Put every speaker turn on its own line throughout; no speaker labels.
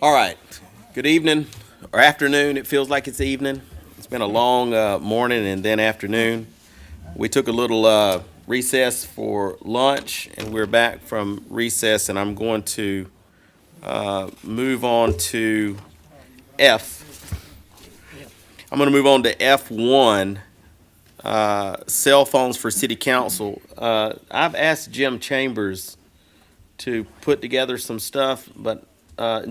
All right. Good evening or afternoon. It feels like it's evening. It's been a long morning and then afternoon. We took a little recess for lunch, and we're back from recess, and I'm going to move on to F. I'm going to move on to F1, cell phones for city council. I've asked Jim Chambers to put together some stuff, but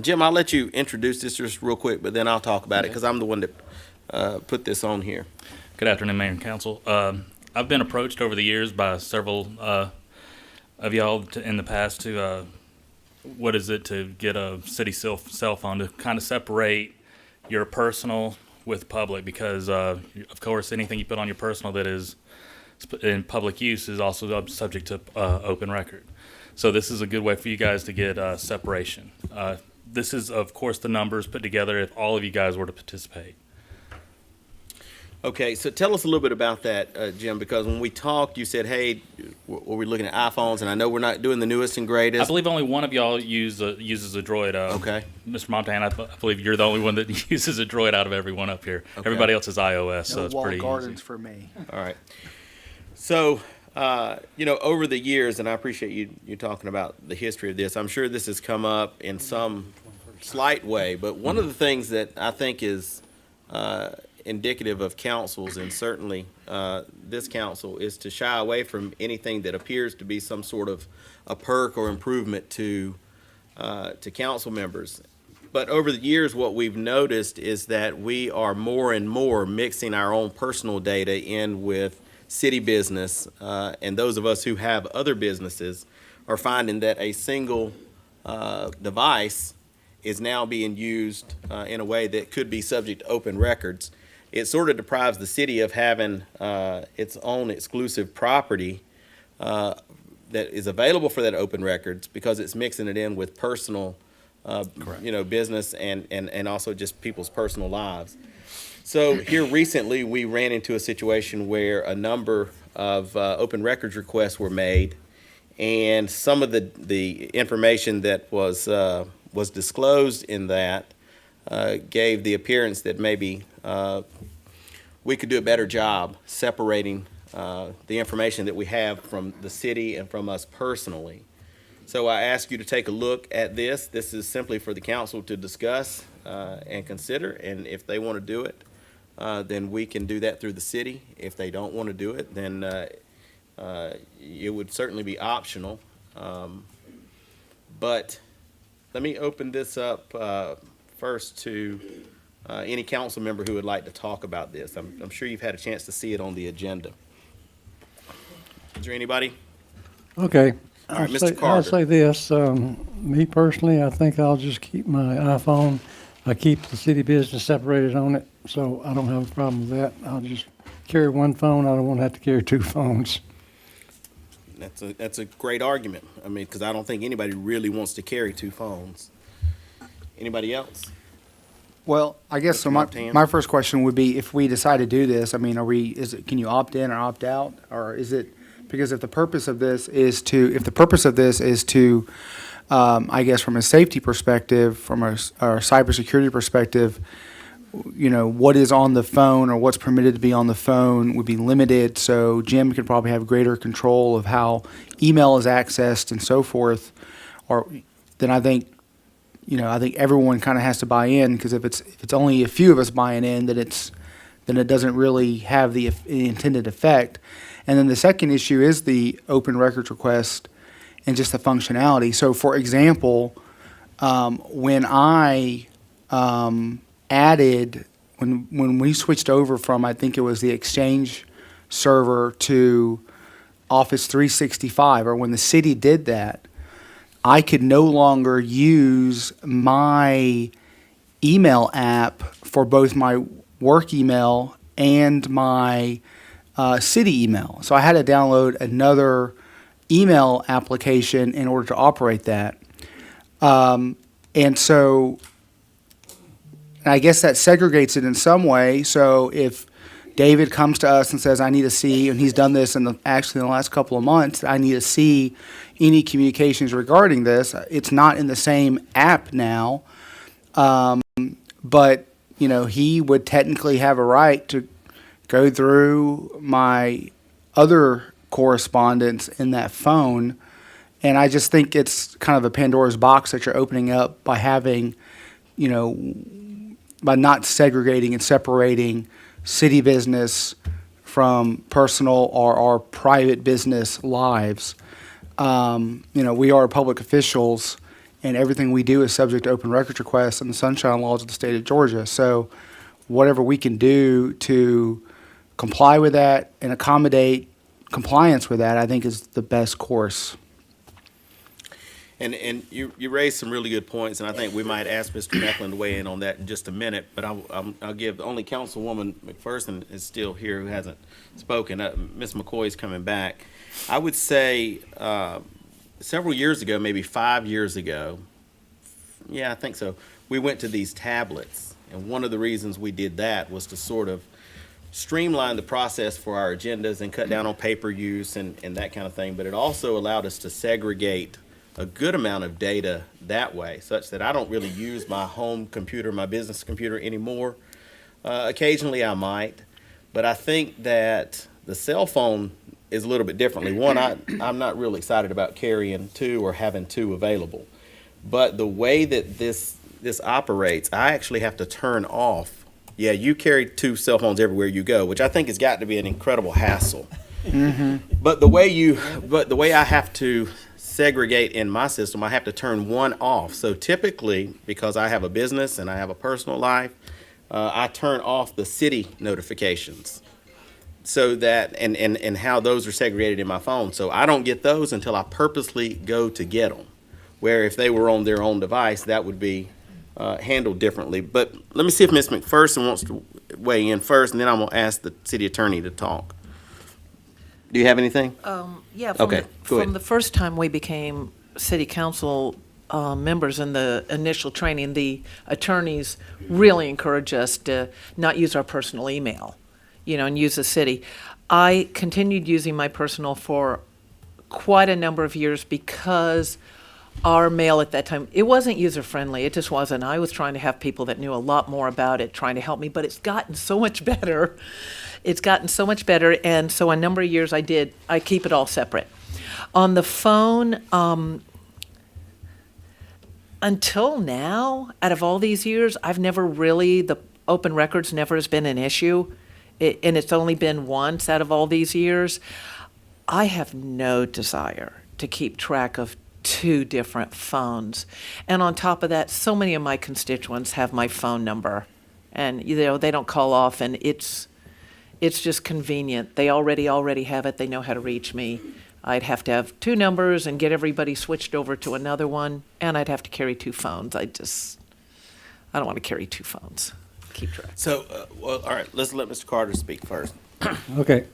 Jim, I'll let you introduce this just real quick, but then I'll talk about it because I'm the one that put this on here.
Good afternoon, Mayor and Council. I've been approached over the years by several of y'all in the past to what is it to get a city cell phone to kind of separate your personal with public, because of course anything you put on your personal that is in public use is also subject to open record. So this is a good way for you guys to get separation. This is, of course, the numbers put together if all of you guys were to participate.
Okay, so tell us a little bit about that, Jim, because when we talked, you said, hey, we're looking at iPhones, and I know we're not doing the newest and greatest.
I believe only one of y'all uses a Droid.
Okay.
Mr. Montana, I believe you're the only one that uses a Droid out of everyone up here. Okay. Everybody else is iOS, so it's pretty
gardens
easy.
For me.
All right. So, over the years, and I appreciate you talking about the history of this, I'm sure this has come up in some slight way, but one of the things that I think is indicative of councils, and certainly this council, is to shy away from anything that appears to be some sort of a perk or improvement to council members. But over the years, what we've noticed is that we are more and more mixing our own personal data in with city business, and those of us who have other businesses are finding that a single device is now being used in a way that could be subject to open records. It sort of deprives the city of having its own exclusive property that is available for that open records, because it's mixing it in with personal, business and also just people's personal lives. So here recently, we ran into a situation where a number of open records requests were made, and some of the information that was disclosed in that gave the appearance that maybe we could do a better job separating the information that we have from the city and from us personally. So I ask you to take a look at this. This is simply for the council to discuss and consider, and if they want to do it, then we can do that through the city. If they don't want to do it, then it would certainly be optional. But let me open this up first to any council member who would like to talk about this. I'm sure you've had a chance to see it on the agenda. Is there anybody?
Okay.
All right, Mr. Carter.
I'll say this. Me personally, I think I'll just keep my iPhone. I keep the city business separated on it, so I don't have a problem with that. I'll just carry one phone. I don't want to have to carry two phones.
That's a great argument. I mean, because I don't think anybody really wants to carry two phones. Anybody else?
Well, I guess so. My first question would be, if we decide to do this, I mean, can you opt in or opt out, or is it because if the purpose of this is to, I guess from a safety perspective, from a cybersecurity perspective, what is on the phone or what's permitted to be on the phone would be limited. So Jim could probably have greater control of how email is accessed and so forth. Or then I think everyone kind of has to buy in, because if it's only a few of us buying in, then it doesn't really have the intended effect. And then the second issue is the open records request and just the functionality. So, for example, when I added, when we switched over from, I think it was the Exchange server to Office 365, or when the city did that, I could no longer use my email app for both my work email and my city email. So I had to download another email application in order to operate that. And so I guess that segregates it in some way. So if David comes to us and says, I need to see, and he's done this in the last couple of months, I need to see any communications regarding this, it's not in the same app now. But, you know, he would technically have a right to go through my other correspondence in that phone. And I just think it's kind of a Pandora's box that you're opening up by having, you know, by not segregating and separating city business from personal or our private business lives. You know, we are public officials, and everything we do is subject to open records requests and the sunshine laws of the state of Georgia. So whatever we can do to comply with that and accommodate compliance with that, I think is the best course.
And you raised some really good points, and I think we might ask Mr. Necklin to weigh in on that in just a minute. But I'll give only Councilwoman McPherson is still here who hasn't spoken. Ms. McCoy's coming back. I would say several years ago, maybe 5 years ago, yeah, I think so, we went to these tablets. And one of the reasons we did that was to sort of streamline the process for our agendas and cut down on paper use and that kind of thing. But it also allowed us to segregate a good amount of data that way, such that I don't really use my home computer, my business computer anymore. Occasionally I might, but I think that the cell phone is a little bit differently. One, I'm not really excited about carrying two or having two available. But the way that this operates, I actually have to turn off. Yeah, you carry two cell phones everywhere you go, which I think has got to be an incredible hassle. Mm-hmm. But the way I have to segregate in my system, I have to turn one off. So typically, because I have a business and I have a personal life, I turn off the city notifications. So that and how those are segregated in my phone. So I don't get those until I purposely go to get them. Where if they were on their own device, that would be handled differently. But let me see if Ms. McPherson wants to weigh in first, and then I'm going to ask the city attorney to talk. Do you have anything?
Yeah,
Okay, go ahead.
from the first time we became city council members in the initial training, the attorneys really encouraged us to not use our personal email, you know, and use the city. I continued using my personal for quite a number of years because our mail at that time, it wasn't user-friendly. It just wasn't. I was trying to have people that knew a lot more about it trying to help me, but it's gotten so much better. It's gotten so much better, and so a number of years I keep it all separate. On the phone, until now, out of all these years, I've never really, the open records never has been an issue, and it's only been once out of all these years. I have no desire to keep track of two different phones. And on top of that, so many of my constituents have my phone number, and you know, they don't call off, and it's just convenient. They already have it. They know how to reach me. I'd have to have two numbers and get everybody switched over to another one, and I'd have to carry two phones. I don't want to carry two phones. Keep track.
So, well, all right, let's let Mr. Carter speak first.
Okay.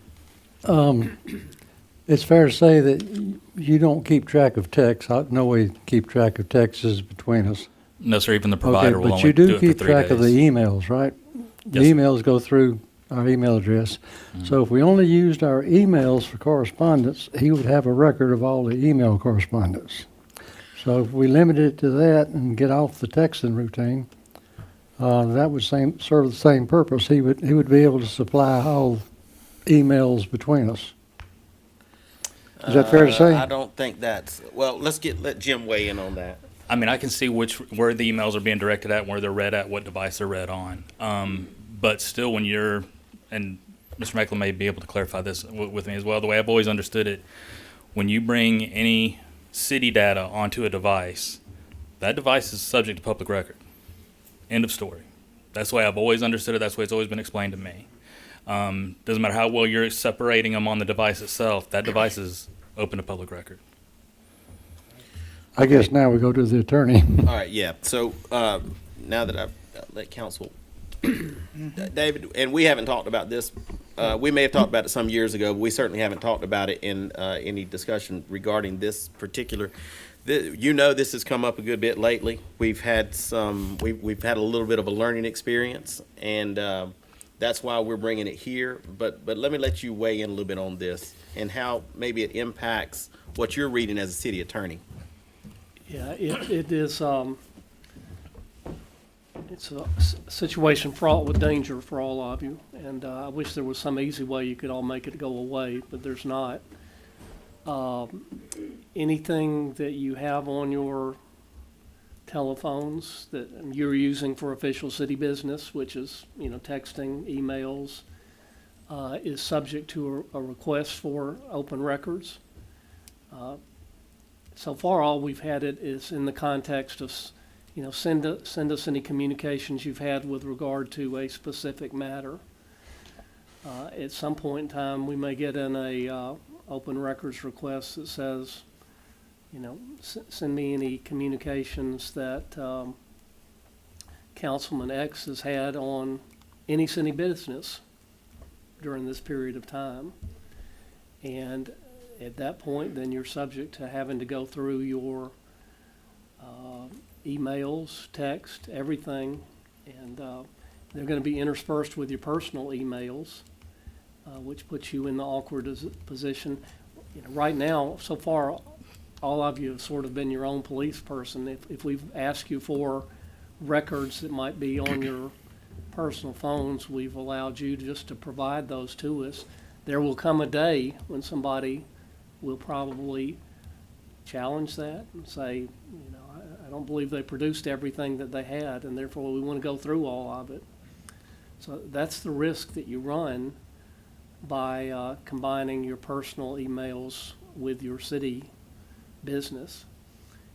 It's fair to say that you don't keep track of texts. No way to keep track of texts between us.
No, sir, even the provider
Okay,
will
but
only
you
do
do
it
keep
for 3
track of the
days.
emails, right? The
Yes, sir.
emails go through our email address. So if we only used our emails for correspondence, he would have a record of all the email correspondence. So if we limited it to that and get off the texting routine, that would serve the same purpose. He would be able to supply all emails between us. Is that fair to say?
I don't think that's, well, let Jim weigh in on that.
I mean, I can see where the emails are being directed at, where they're read at, what device they're read on. But still, when you're, and Mr. Macklin may be able to clarify this with me as well, the way I've always understood it, when you bring any city data onto a device, that device is subject to public record. End of story. That's the way I've always understood it. That's the way it's always been explained to me. Doesn't matter how well you're separating them on the device itself, that device is open to public record.
I guess now we go to the attorney.
All right, yeah. So now that I've let counsel, David, and we haven't talked about this. We may have talked about it some years ago, but we certainly haven't talked about it in any discussion regarding this particular. You know, this has come up a good bit lately. We've had we've had a little bit of a learning experience, and that's why we're bringing it here. But let me let you weigh in a little bit on this and how maybe it impacts what you're reading as a city attorney.
Yeah, it is, It's a situation fraught with danger for all of you, and I wish there was some easy way you could all make it go away, but there's not. Anything that you have on your telephones that you're using for official city business, which is, texting, emails, is subject to a request for open records. So far, all we've had it is in the context of, send us any communications you've had with regard to a specific matter. At some point in time, we may get in a open records request that says, send me any communications that Councilman X has had on any city business during this period of time. And at that point, then you're subject to having to go through your emails, text, everything, and they're going to be interspersed with your personal emails, which puts you in the awkward position. Right now, so far, all of you have sort of been your own police person. If we've asked you for records that might be on your personal phones, we've allowed you just to provide those to us. There will come a day when somebody will probably challenge that and say, I don't believe they produced everything that they had, and therefore we want to go through all of it. So that's the risk that you run by combining your personal emails with your city business.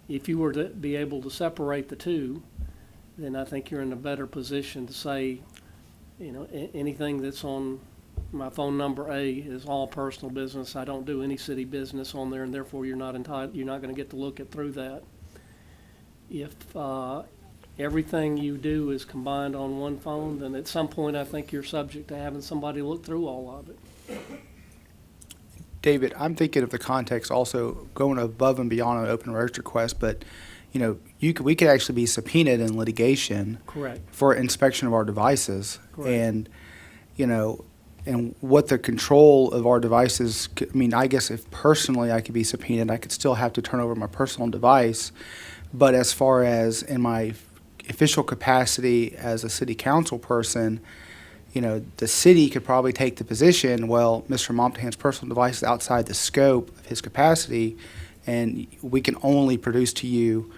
If you were to be able to separate the two, then I think you're in a better position to say, anything that's on my phone number A is all personal business. I don't do any city business on there, and therefore you're not entitled. You're not going to get to look at through that. If everything you do is combined on one phone, then at some point I think you're subject to having somebody look through all of it.
David, I'm thinking of the context also going above and beyond an open records request, but we could actually be subpoenaed in litigation.
Correct.
For inspection of our devices.
Correct.
And and what the control of our devices, I guess if personally I could be subpoenaed, I could still have to turn over my personal device. But as far as in my official capacity as a city council person, the city could probably take the position, well, Mr. Montahan's personal device is outside the scope of his capacity, and we can only produce to you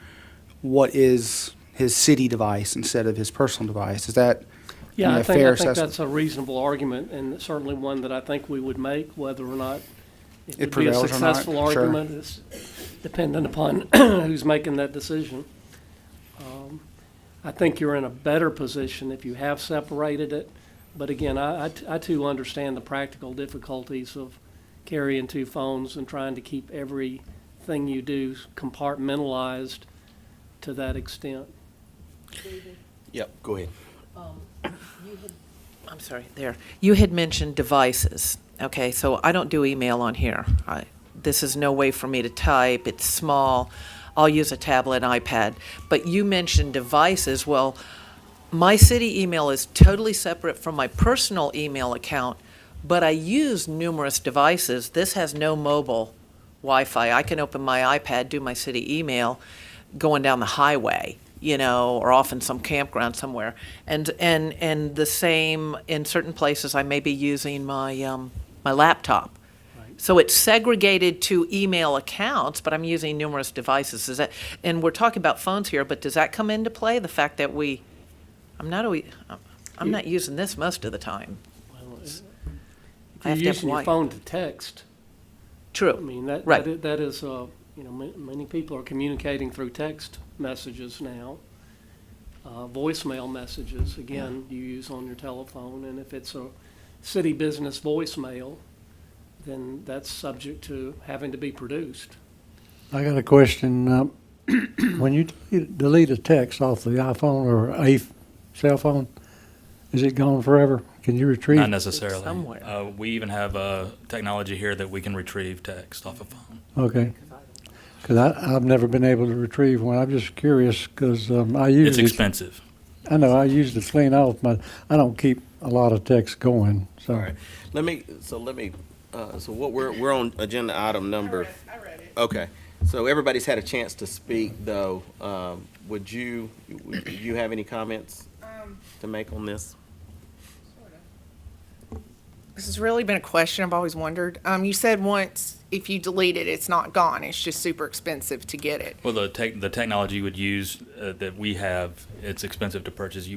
what is his city device instead of his personal device. Is that
Yeah,
a
I
fair
think
assessment?
that's a reasonable argument, and certainly one that I think we would make. Whether or not it
It
would be a
prevails or not,
successful
sure.
argument is dependent upon who's making that decision. I think you're in a better position if you have separated it. But again, I too understand the practical difficulties of carrying two phones and trying to keep everything you do compartmentalized to that extent.
Yep, go ahead.
I'm sorry, there. You had mentioned devices. Okay, so I don't do email on here. This is no way for me to type. It's small. I'll use a tablet, iPad. But you mentioned devices. Well, my city email is totally separate from my personal email account, but I use numerous devices. This has no mobile Wi-Fi. I can open my iPad, do my city email going down the highway, or off in some campground somewhere. And the same in certain places I may be using my my laptop. So it's segregated to email accounts, but I'm using numerous devices. And we're talking about phones here, but does that come into play? The fact that I'm not using this most of the time.
Well, if
I
you're
have to have
using your
Wi-
phone to text, I
True.
mean, that
Right.
that is many people are communicating through text messages now. Voicemail messages, again, you use on your telephone, and if it's a city business voicemail, then that's subject to having to be produced.
I got a question. When you delete a text off the iPhone or a cell phone, is it gone forever? Can you retrieve?
Not necessarily.
Somewhere.
We even have technology here that we can retrieve text off a phone.
Okay. Because I've never been able to retrieve one. I'm just curious because I
It's
usually,
expensive.
I know, I usually clean off my, I don't keep a lot of text going, so.
All right. Let me. So what we're on agenda item number. I read it. Okay. So everybody's had a chance to speak, though. Would you have any comments to make on this?
This has really been a question I've always wondered. You said once if you delete it, it's not gone. It's just super expensive to get it.
Well, the technology you would use that we have, it's expensive to purchase.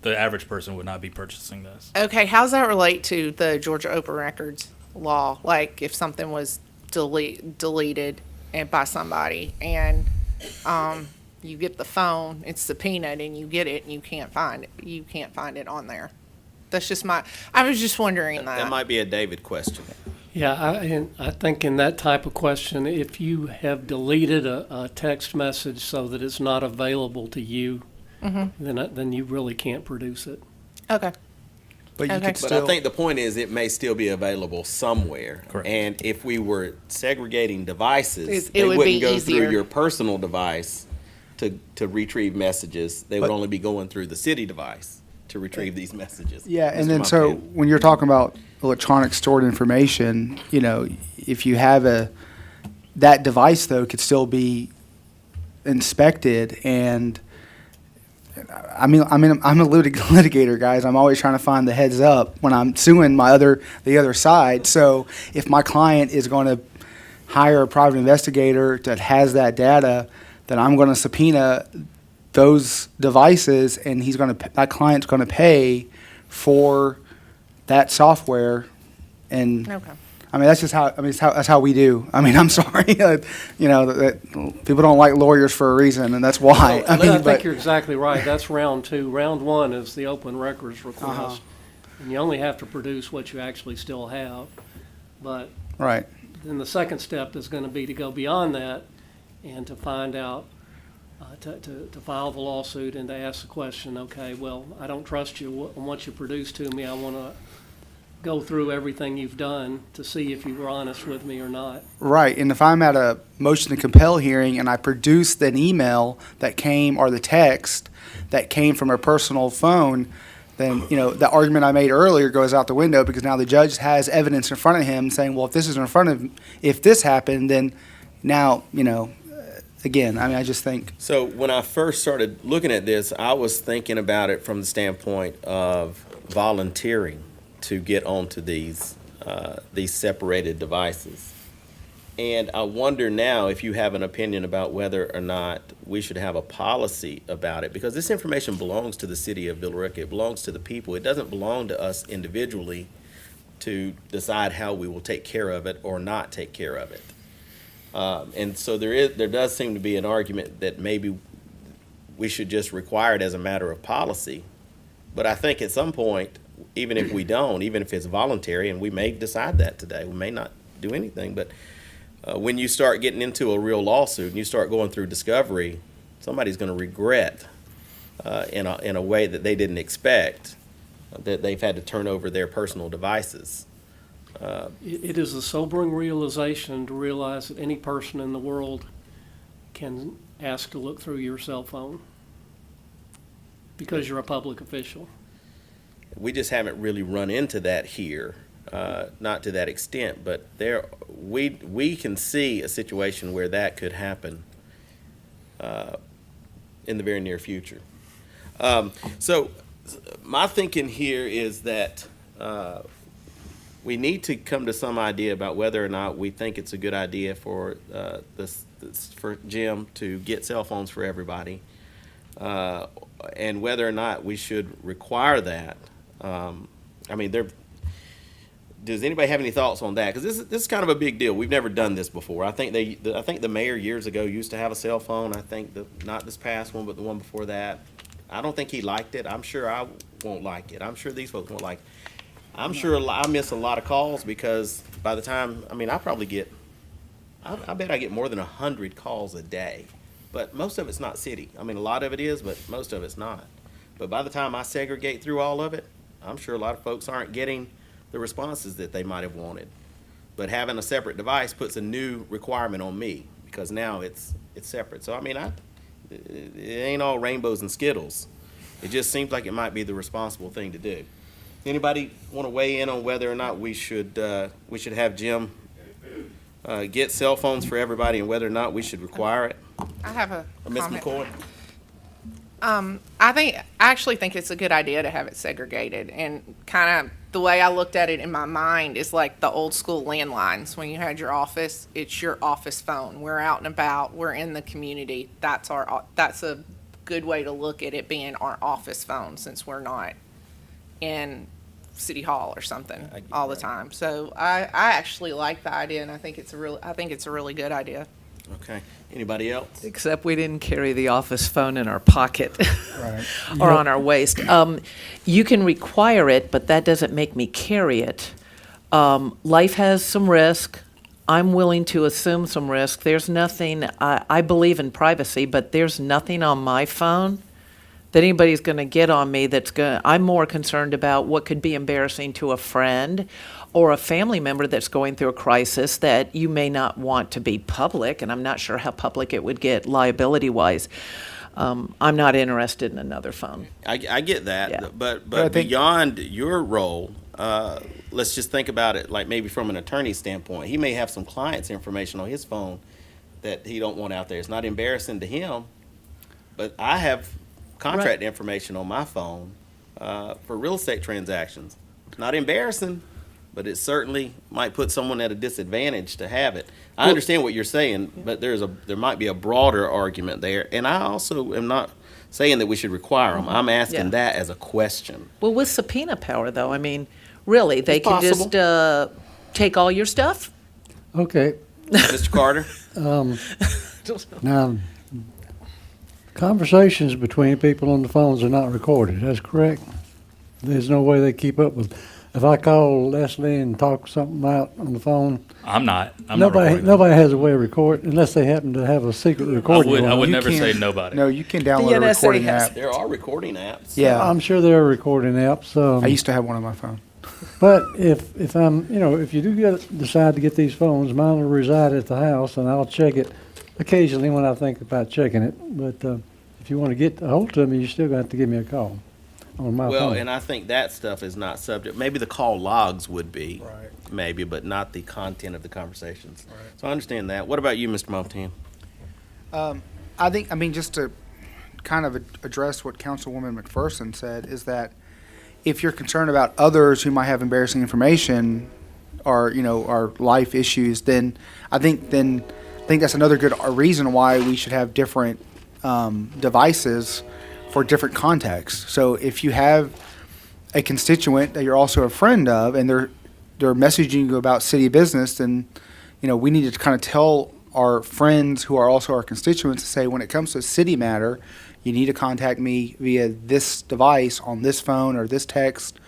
The average person would not be purchasing this.
Okay, how does that relate to the Georgia Open Records law? Like if something was deleted and by somebody and you get the phone, it's subpoenaed and you get it and you can't find it. You can't find it on there. That's just I was just wondering that.
That might be a David question.
Yeah, I think in that type of question, if you have deleted a text message so that it's not available to you, then you really can't produce it.
Okay.
But you
Okay.
could
But
still.
I think the point is it may still be available somewhere.
Correct.
And if we were segregating devices,
It
they
would
wouldn't
be
go
easier.
through your personal device to retrieve messages. They would
But-
only be going through the city device to retrieve these messages.
Yeah, and
Mr.
then so
Montana.
when you're talking about electronic stored information, if you have that device though could still be inspected, and I'm a litigator, guys. I'm always trying to find the heads up when I'm suing the other side. So if my client is going to hire a private investigator that has that data, then I'm going to subpoena those devices, and that client's going to pay for that software. And
Okay.
I mean, that's just that's how we do. I mean, I'm sorry, that people don't like lawyers for a reason, and that's why.
I
but-
think you're exactly right. That's round two. Round one is the open records request. And you only have to produce what you actually still have. But
right.
then the second step is going to be to go beyond that and to find out, to file the lawsuit and to ask the question, okay, well, I don't trust you on what you produced to me. I want to go through everything you've done to see if you were honest with me or not.
Right, and if I'm at a motion to compel hearing and I produced an email that came, or the text that came from a personal phone, then, the argument I made earlier goes out the window, because now the judge has evidence in front of him saying, well, if this happened, then now, again, I mean, I just think.
So when I first started looking at this, I was thinking about it from the standpoint of volunteering to get onto these separated devices. And I wonder now if you have an opinion about whether or not we should have a policy about it, because this information belongs to the city of Billerica. It belongs to the people. It doesn't belong to us individually to decide how we will take care of it or not take care of it. And so there does seem to be an argument that maybe we should just require it as a matter of policy. But I think at some point, even if we don't, even if it's voluntary, and we may decide that today, we may not do anything, but when you start getting into a real lawsuit and you start going through discovery, somebody's going to regret in a way that they didn't expect that they've had to turn over their personal devices.
It is a sobering realization to realize that any person in the world can ask to look through your cell phone because you're a public official.
We just haven't really run into that here, not to that extent, but we can see a situation where that could happen in the very near future. So my thinking here is that we need to come to some idea about whether or not we think it's a good idea for for Jim to get cell phones for everybody, and whether or not we should require that. Does anybody have any thoughts on that? Because this is kind of a big deal. We've never done this before. I think the mayor years ago used to have a cell phone. I think not this past one, but the one before that. I don't think he liked it. I'm sure I won't like it. I'm sure these folks won't like it. I'm sure I miss a lot of calls because by the time, I bet I get more than 100 calls a day. But most of it's not city. A lot of it is, but most of it's not. But by the time I segregate through all of it, I'm sure a lot of folks aren't getting the responses that they might have wanted. But having a separate device puts a new requirement on me because now it's separate. So it ain't all rainbows and Skittles. It just seems like it might be the responsible thing to do. Anybody want to weigh in on whether or not we should have Jim get cell phones for everybody and whether or not we should require it?
I have a
Ms.
comment.
McCoy?
I actually think it's a good idea to have it segregated, and kind of the way I looked at it in my mind is like the old school landlines. When you had your office, it's your office phone. We're out and about. We're in the community. That's a good way to look at it being our office phone, since we're not in City Hall or something all the time. So I actually like the idea, and I think it's a really good idea.
Okay. Anybody else?
Except we didn't carry the office phone in our pocket
Right.
or on our waist. You can require it, but that doesn't make me carry it. Life has some risk. I'm willing to assume some risk. There's nothing, I believe in privacy, but there's nothing on my phone that anybody's going to get on me I'm more concerned about what could be embarrassing to a friend or a family member that's going through a crisis that you may not want to be public, and I'm not sure how public it would get liability-wise. I'm not interested in another phone.
I get that,
Yeah.
but
I think-
beyond your role, let's just think about it like maybe from an attorney's standpoint. He may have some client's information on his phone that he don't want out there. It's not embarrassing to him, but I have contract information on my phone for real estate transactions. Not embarrassing, but it certainly might put someone at a disadvantage to have it. I understand what you're saying, but there might be a broader argument there. And I also am not saying that we should require them. I'm asking
Yeah.
that as a question.
Well, with subpoena power, though, I mean, really, they
It's
can just take all your stuff?
Okay,
Mr. Carter?
now, conversations between people on the phones are not recorded, that's correct? There's no way they keep up with, if I call Leslie and talk something out on the phone,
I'm not
nobody
recording.
nobody has a way of recording, unless they happen to have a secret recording.
I would
You
never say
can't-
nobody.
No, you can download a
NSA
recording
has-
app.
There are recording apps.
Yeah,
I'm sure there are recording apps.
I used to have one on my phone.
But if I'm, if you do decide to get these phones, mine will reside at the house, and I'll check it occasionally when I think about checking it. But if you want to get a hold of me, you still got to give me a call on my
Well,
phone.
and I think that stuff is not subject. Maybe the call logs would be,
Right.
maybe, but not the content of the conversations. So I understand that. What about you, Mr. Montana?
I mean, just to kind of address what Councilwoman McPherson said, is that if you're concerned about others who might have embarrassing information or, or life issues, then I think that's another good reason why we should have different devices for different contexts. So if you have a constituent that you're also a friend of, and they're messaging you about city business, then we need to kind of tell our friends who are also our constituents to say, when it comes to a city matter, you need to contact me via this device on this phone or this text,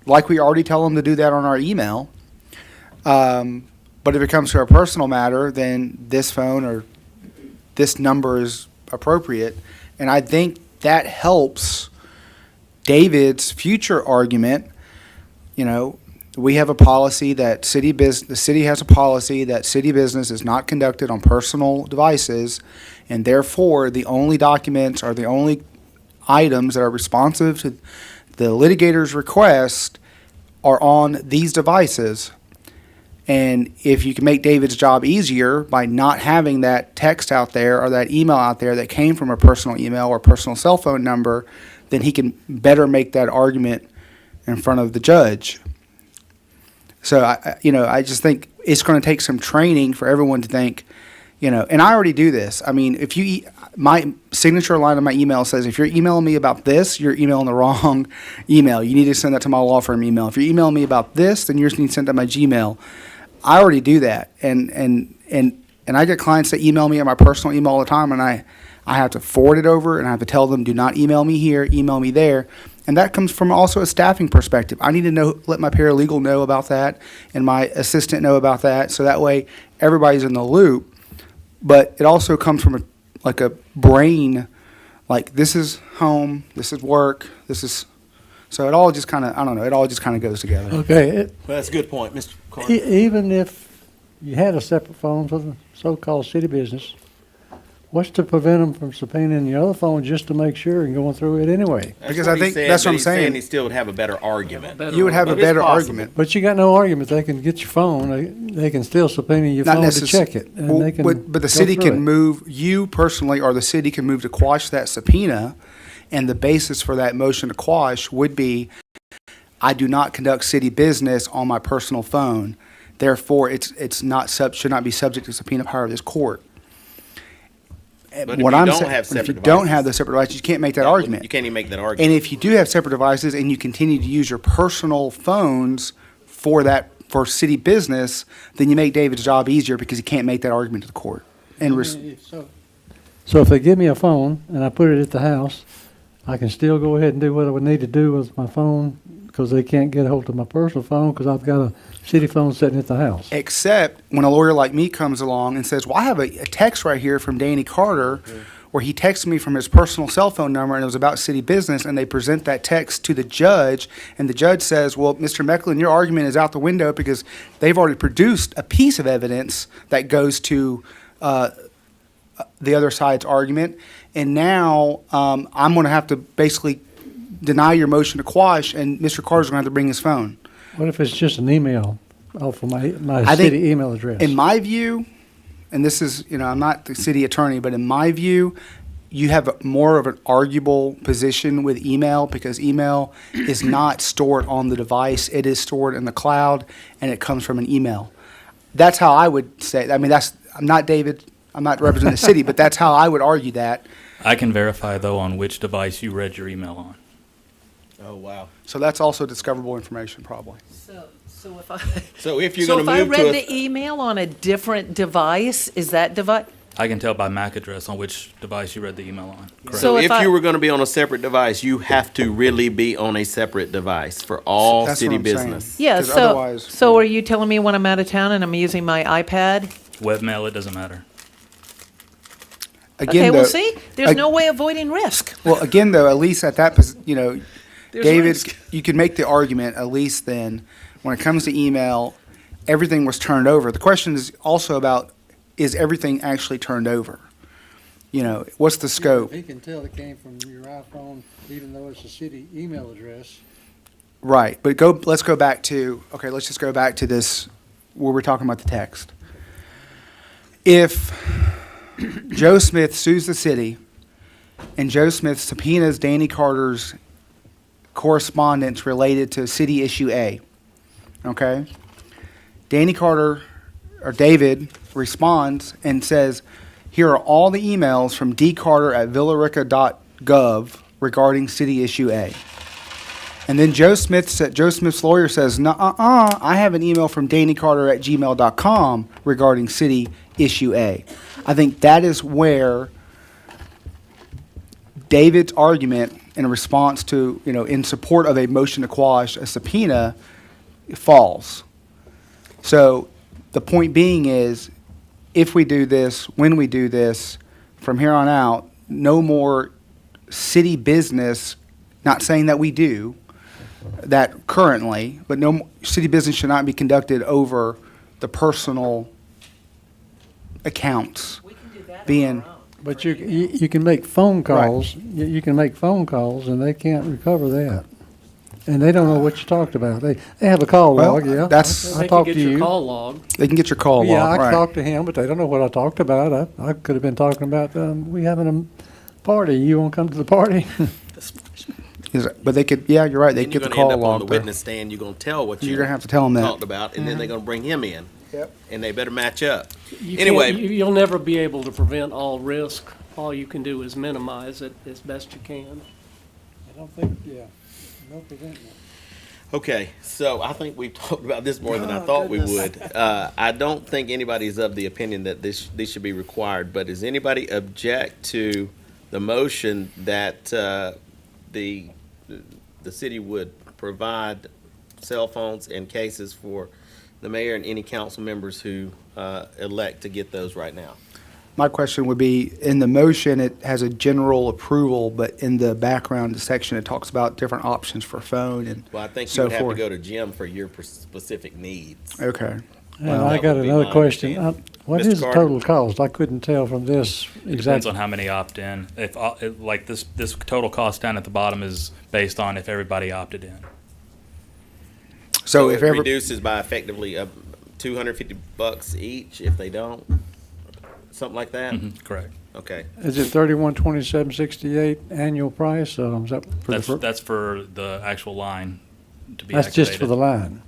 like we already tell them to do that on our email. But if it comes to a personal matter, then this phone or this number is appropriate. And I think that helps David's future argument. We have a policy that the city has a policy that city business is not conducted on personal devices, and therefore the only documents or the only items that are responsive to the litigator's request are on these devices. And if you can make David's job easier by not having that text out there or that email out there that came from a personal email or personal cell phone number, then he can better make that argument in front of the judge. So, I just think it's going to take some training for everyone to think, and I already do this. I mean, my signature line on my email says, if you're emailing me about this, you're emailing the wrong email. You need to send that to my law firm email. If you're emailing me about this, then you just need to send that to my Gmail. I already do that. And I get clients that email me on my personal email all the time, and I have to forward it over, and I have to tell them, do not email me here, email me there. And that comes from also a staffing perspective. I need to let my paralegal know about that and my assistant know about that, so that way everybody's in the loop. But it also comes from a brain, like this is home, this is work, so it all just kind of, I don't know, it all just kind of goes together.
Okay,
Well, that's a good point, Mr. Carter.
even if you had a separate phone for the so-called city business, what's to prevent them from subpoenaing the other phone just to make sure and going through it anyway?
That's
Because
what
I
he
think
said,
that's
but
what I'm
he's saying
saying.
he still would have a better argument.
You would have a
But it's
better
possible.
argument.
But you got no argument. They can get your phone. They can still subpoena your
Not
phone to
necess-
check it. And
Well,
they can
but the
go
city
through
can
it.
move, you personally or the city can move to quash that subpoena, and the basis for that motion to quash would be, I do not conduct city business on my personal phone. Therefore, it's not should not be subject to subpoena power of this court.
But if
What
you
I'm
don't
saying-
have
if
separate
you don't
devices,
have the separate devices, you can't make that
yeah,
argument.
You can't even make that
And
argument.
if you do have separate devices and you continue to use your personal phones for city business, then you make David's job easier because he can't make that argument to the court. And
So if they give me a phone and I put it at the house, I can still go ahead and do what I would need to do with my phone because they can't get a hold of my personal phone because I've got a city phone sitting at the house.
except when a lawyer like me comes along and says, well, I have a text right here from Danny Carter where he texted me from his personal cell phone number and it was about city business, and they present that text to the judge, and the judge says, well, Mr. Mecklin, your argument is out the window because they've already produced a piece of evidence that goes to the other side's argument, and now I'm going to have to basically deny your motion to quash, and Mr. Carter's going to have to bring his phone.
What if it's just an email off of my
I think
city email address?
In my view, and this is, I'm not the city attorney, but in my view, you have more of an arguable position with email because email is not stored on the device. It is stored in the cloud, and it comes from an email. That's how I would say. I mean, I'm not David. I'm not representing the city, but that's how I would argue that.
I can verify, though, on which device you read your email on.
Oh, wow.
So that's also discoverable information, probably.
So if I,
So if you're
so
going
if
to
I
move
read
to
the email on a different device, is that device?
I can tell by MAC address on which device you read the email on. Correct.
So
if
if
I-
you were going to be on a separate device, you have to really be on a separate device for all
That's
city
what I'm saying.
business.
Yeah,
'Cause
so,
otherwise-
so are you telling me when I'm out of town and I'm using my iPad?
Webmail, it doesn't matter.
Again,
Okay, well,
though-
see, there's no way avoiding risk.
Well, again, though, at least at that,
There's
David,
risk.
you could make the argument, at least then, when it comes to email, everything was turned over. The question is also about, is everything actually turned over? What's the scope?
He can tell it came from your iPhone, even though it's a city email address.
Right, but let's go back to, let's just go back to this, where we're talking about the text. If Joe Smith sues the city, and Joe Smith subpoenas Danny Carter's correspondence related to city issue A, okay? Danny Carter, or David, responds and says, here are all the emails from dcarter@villarica.gov regarding city issue A. And then Joe Smith's lawyer says, I have an email from dannycarter@gmail.com regarding city issue A. I think that is where David's argument in response to, in support of a motion to quash a subpoena falls. So the point being is, if we do this, when we do this, from here on out, no more city business, not saying that we do that currently, but city business should not be conducted over the personal accounts
We can do that
being,
But you can make phone calls. You can make phone calls, and they can't recover that. And they don't know what you talked about. They have a call
Well,
log, yeah.
that's-
I
They can
talked
get
to
your
you.
call log.
they can get your call
Yeah,
log,
I
right.
talked to him, but they don't know what I talked about. I could have been talking about we having a party. You want to come to the party?
But they could, yeah, you're right, they
Then
get
you're
the
going to
call
end up on the
log there.
witness stand. You're going to tell what
You're gonna have to tell them that.
talked about, and then they're going to bring him in.
Yep.
And they better match up.
You
Anyway.
can't- you'll never be able to prevent all risk. All you can do is minimize it as best you can.
I don't think, no presentment.
Okay, so I think we've talked about this more than I thought we would. I don't think anybody's of the opinion that these should be required, but does anybody object to the motion that the city would provide cell phones and cases for the mayor and any council members who elect to get those right now?
My question would be, in the motion, it has a general approval, but in the background section, it talks about different options for phone and
Well, I think you
so
would have to
forth.
go to Jim for your specific needs.
Okay.
And
Well,
I
that
got
would be
another
my
question.
understanding.
What
Mr.
is the
Carter?
total cost? I couldn't tell from this
It depends
exactly.
on how many opt in. If like this total cost down at the bottom is based on if everybody opted in.
So
it
if ever,
reduces by effectively $250 each if they don't, something like that.
Correct.
Okay.
Is it 312768 annual price? Is that for the
That's for the actual line to be
That's just for
activated.
the line.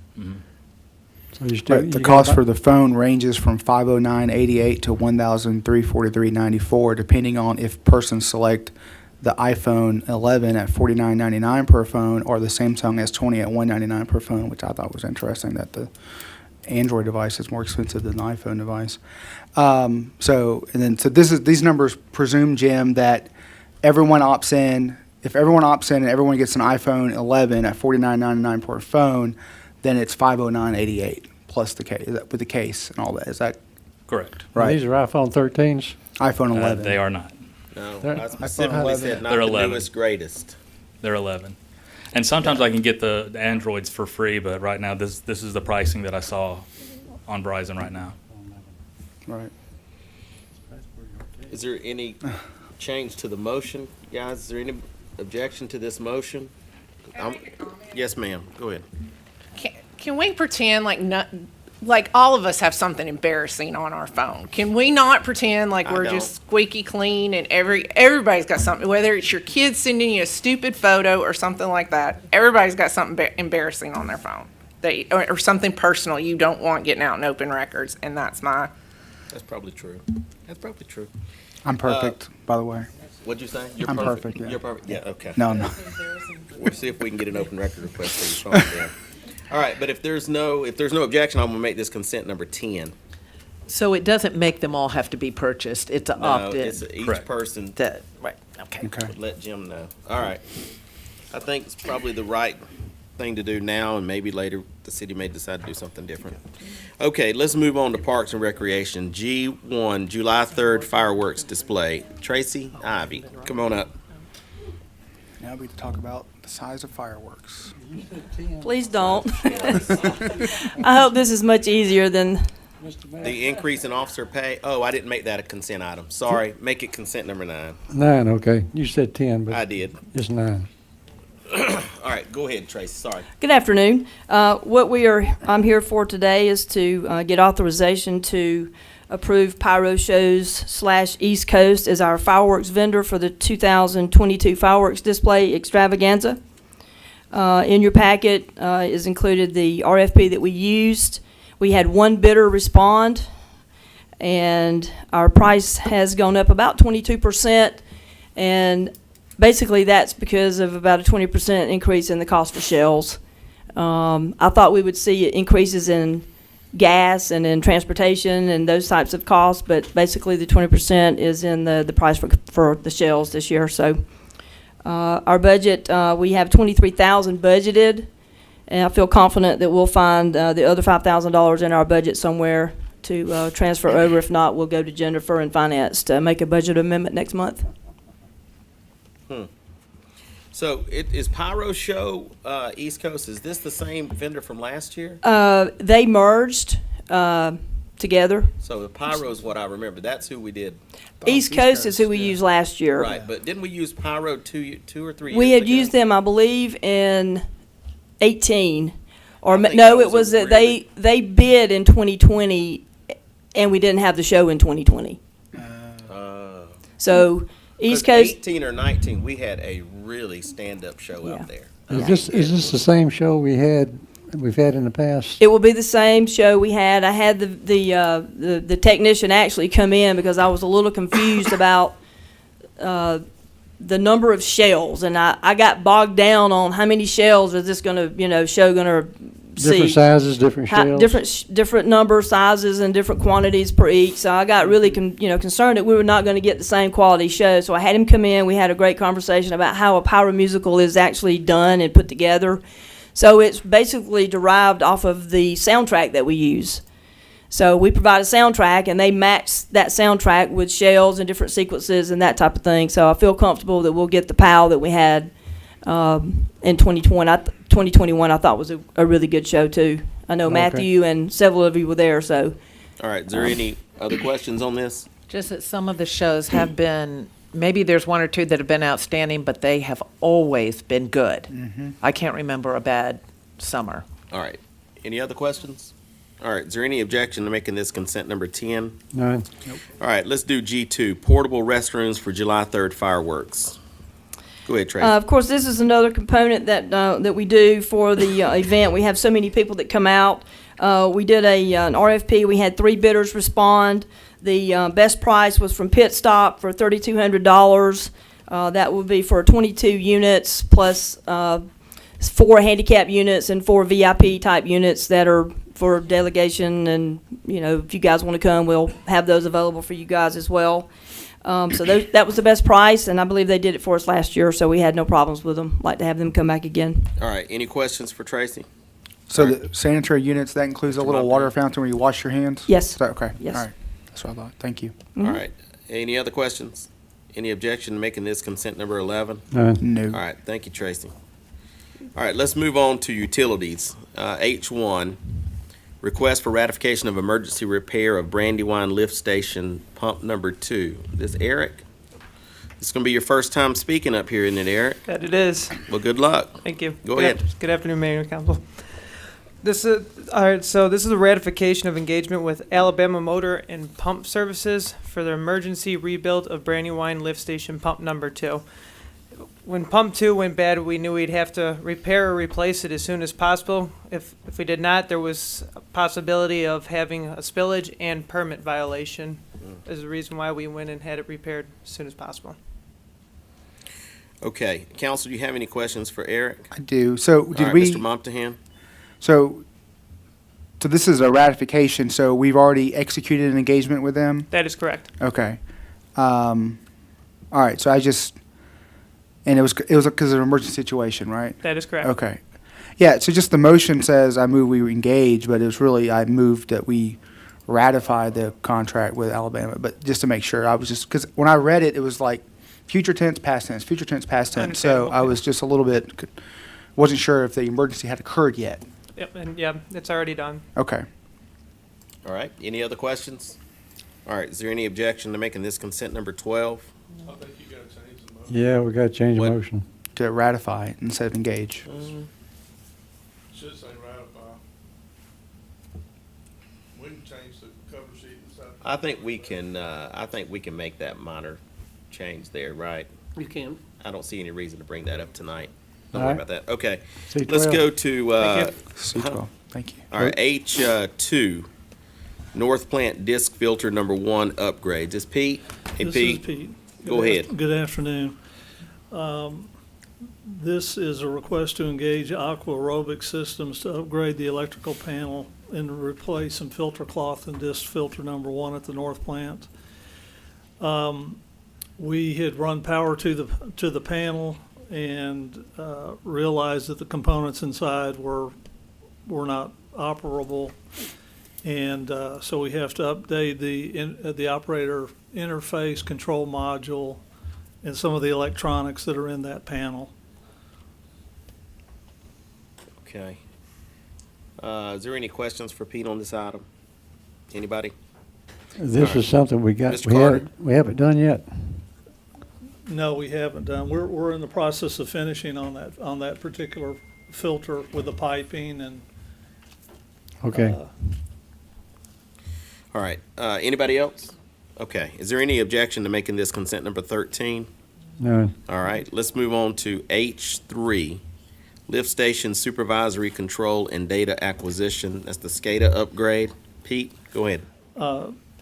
So you still,
right, the cost for the phone ranges from $509.88 to $1,343.94, depending on if persons select the iPhone 11 at $49.99 per phone or the Samsung S20 at $199 per phone, which I thought was interesting that the Android device is more expensive than the iPhone device. So these numbers presume, Jim, that everyone opts in. If everyone opts in and everyone gets an iPhone 11 at $49.99 per phone, then it's $509.88 plus the case with the case and all that. Is that
Correct.
right?
These are iPhone 13s.
iPhone 11.
They are not.
No,
They're-
I specifically said not
They're
the
11.
newest, greatest.
They're 11. And sometimes I can get the Androids for free, but right now this is the pricing that I saw on Verizon right now.
Right.
Is there any change to the motion, guys? Is there any objection to this motion? Yes, ma'am. Go ahead.
Can we pretend like all of us have something embarrassing on our phone? Can we not pretend like
I
we're
don't.
just squeaky clean and everybody's got something, whether it's your kid sending you a stupid photo or something like that, everybody's got something embarrassing on their phone or something personal you don't want getting out in open records, and that's
probably true. That's probably true.
I'm perfect, by the way.
What'd you say? You're
I'm
perfect.
perfect, yeah.
You're perfect. Yeah. Okay.
No, no.
We'll see if we can get an open record request for your phone there. All right, but if there's no objection, I'm gonna make this consent number 10.
So it doesn't make them all have to be purchased. It's an
No,
opt-in.
it's each
Correct.
person
Right, okay.
Okay.
would let Jim know. All right. I think it's probably the right thing to do now, and maybe later the city may decide to do something different. Okay, let's move on to Parks and Recreation. G1, July 3rd fireworks display. Tracy Ivy, come on up.
Now we talk about the size of fireworks.
Please don't. I hope this is much easier than,
The increase in officer pay. Oh, I didn't make that a consent item. Sorry. Make it consent number 9.
9, okay. You said 10,
I
but
did.
it's 9.
All right, go ahead, Tracy. Sorry.
good afternoon. I'm here for today is to get authorization to approve Pyro Shows / East Coast as our fireworks vendor for the 2022 fireworks display extravaganza. In your packet is included the RFP that we used. We had one bidder respond, and our price has gone up about 22%, and basically that's because of about a 20% increase in the cost for shells. I thought we would see increases in gas and in transportation and those types of costs, but basically the 20% is in the price for the shells this year. So our budget, we have $23,000 budgeted, and I feel confident that we'll find the other $5,000 in our budget somewhere to transfer over. If not, we'll go to Jennifer and Finance to make a budget amendment next month.
So is Pyro Show East Coast, is this the same vendor from last year?
They merged together.
So the Pyro is what I remember. That's who we did.
East Coast is who we used last year.
Right, but didn't we use Pyro two or 3 years
We had
ago?
used them, I believe, in 18. Or
I think
no,
that
it
was
was
a
that they bid in 2020, and we didn't have the show in 2020. So East
'Cause
Coast,
18 or 19, we had a really stand-up show
Yeah.
out there.
Is this the same show we've had in the past?
it will be the same show we had. I had the technician actually come in because I was a little confused about the number of shells, and I got bogged down on how many shells is this show gonna see.
Different sizes, different shells?
Different number, sizes, and different quantities per each. So I got really concerned that we were not going to get the same quality show. So I had him come in. We had a great conversation about how a pyro musical is actually done and put together. So it's basically derived off of the soundtrack that we use. So we provide a soundtrack, and they match that soundtrack with shells and different sequences and that type of thing. So I feel comfortable that we'll get the POW that we had in 2020. 2021 I thought was a really good show too. I know
Okay.
Matthew and several of you were there, so.
All right, is there any other questions on this?
Just that some of the shows have been, maybe there's one or two that have been outstanding, but they have always been good. I can't remember a bad summer.
All right, any other questions? All right, is there any objection to making this consent number 10?
None.
All right, let's do G2, portable restrooms for July 3rd fireworks. Go ahead, Tracy.
Of course, this is another component that we do for the event. We have so many people that come out. We did an RFP. We had 3 bidders respond. The best price was from Pit Stop for $3,200. That would be for 22 units plus 4 handicap units and 4 VIP type units that are for delegation. And if you guys want to come, we'll have those available for you guys as well. So that was the best price, and I believe they did it for us last year, so we had no problems with them. Like to have them come back again.
All right, any questions for Tracy?
So the sanitary units, that includes a little water fountain where you wash your hands?
Yes.
Is that okay?
Yes.
All right. That's what I thought. Thank you.
All right, any other questions? Any objection to making this consent number 11?
None.
No.
All right, thank you, Tracy. All right, let's move on to utilities. H1, request for ratification of emergency repair of Brandywine lift station pump number 2. This Eric? This is going to be your first time speaking up here, isn't it, Eric?
That it is.
Well, good luck.
Thank you.
Go
Good
ahead.
Good afternoon, Mayor and Council. This is all right. So this is a ratification of engagement with Alabama Motor and Pump Services for the emergency rebuild of Brandywine lift station pump number 2. When pump 2 went bad, we knew we'd have to repair or replace it as soon as possible. If we did not, there was a possibility of having a spillage and permit violation. Is the reason why we went and had it repaired as soon as possible.
Okay, council, do you have any questions for Eric?
I do. So
All
did
right,
we?
Mr. Montahan?
So this is a ratification. So we've already executed an engagement with them.
That is correct.
Okay. All right. So and it was because of an emergency situation, right?
That is correct.
Okay. Yeah. So just the motion says I move we engage, but it was really I moved that we ratify the contract with Alabama. But just to make sure, I was just because when I read it, it was like future tense, past tense, future tense, past tense. So
Understandable.
I was just a little bit wasn't sure if the emergency had occurred yet.
Yep, and yeah, it's already done.
Okay.
All right, any other questions? All right, is there any objection to making this consent number 12?
Yeah, we gotta change the
What?
motion.
To ratify instead of engage.
Should say ratify. We can change the cover sheet and stuff.
I think we can make that minor change there, right?
You can.
I don't see any reason to bring that up tonight. Don't
All
worry
right.
about that. Okay,
C12.
let's go to,
Thank
C12. Thank you.
all right, H2, North Plant Disc Filter number 1 upgrades. Is Pete? Hey,
This
Pete.
is Pete.
Go ahead.
Good afternoon. This is a request to engage Aqua Aerobic Systems to upgrade the electrical panel and replace some filter cloth and disc filter number 1 at the North Plant. We had run power to the panel and realized that the components inside were not operable, and so we have to update the operator interface, control module, and some of the electronics that are in that panel.
Okay. Is there any questions for Pete on this item? Anybody?
This is something we got,
Mr. Carter?
we haven't done yet.
No, we haven't done. We're in the process of finishing on that particular filter with the piping and.
Okay.
All right, anybody else? Okay, is there any objection to making this consent number 13?
None.
All right, let's move on to H3, lift station supervisory control and data acquisition. That's the SCADA upgrade. Pete, go ahead.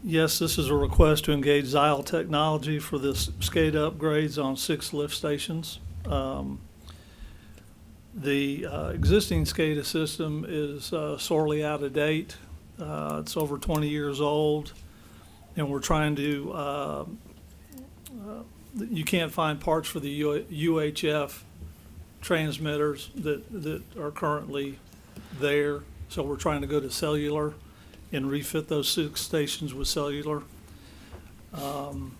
Yes, this is a request to engage Xyle Technology for this SCADA upgrades on 6 lift stations. The existing SCADA system is sorely out of date. It's over 20 years old, and we're trying to, you can't find parts for the UHF transmitters that are currently there, so we're trying to go to cellular and refit those 6 stations with cellular. John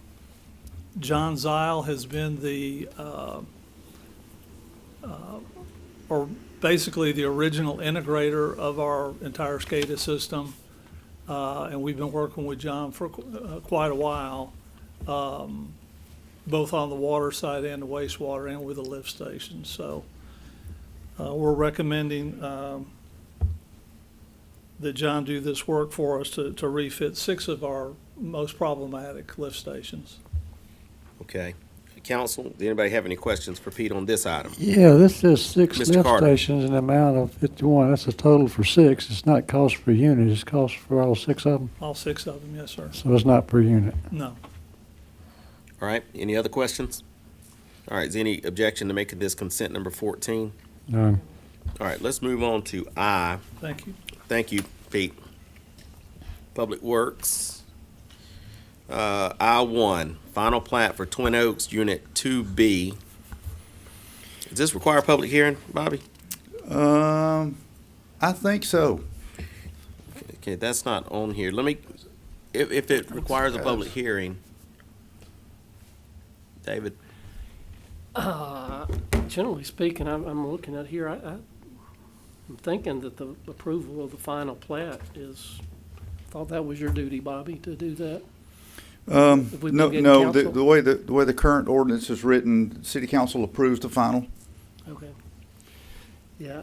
Xyle has been the, or basically the original integrator of our entire SCADA system. And we've been working with John for quite a while, both on the water side and the wastewater and with the lift station. So we're recommending that John do this work for us to refit 6 of our most problematic lift stations.
Okay. Council, does anybody have any questions for Pete on this item?
Yeah, this is 6
Mr.
lift
Carter.
stations in the amount of 51. That's a total for 6. It's not cost per unit, it's cost for all 6 of them.
All 6 of them, yes, sir.
So it's not per unit.
No.
All right, any other questions? All right, is there any objection to making this consent number 14?
None.
All right, let's move on to I.
Thank you.
Thank you, Pete. Public Works. I-1, final plat for Twin Oaks, Unit 2B. Does this require a public hearing, Bobby?
I think so.
Okay, that's not on here. Let me, if it requires a public hearing, David?
Generally speaking, I'm looking at here, I'm thinking that the approval of the final plat is, thought that was your duty, Bobby, to do that. If we've been
No,
getting
no,
counsel?
the way the current ordinance is written, city council approves the final.
Okay. Yeah,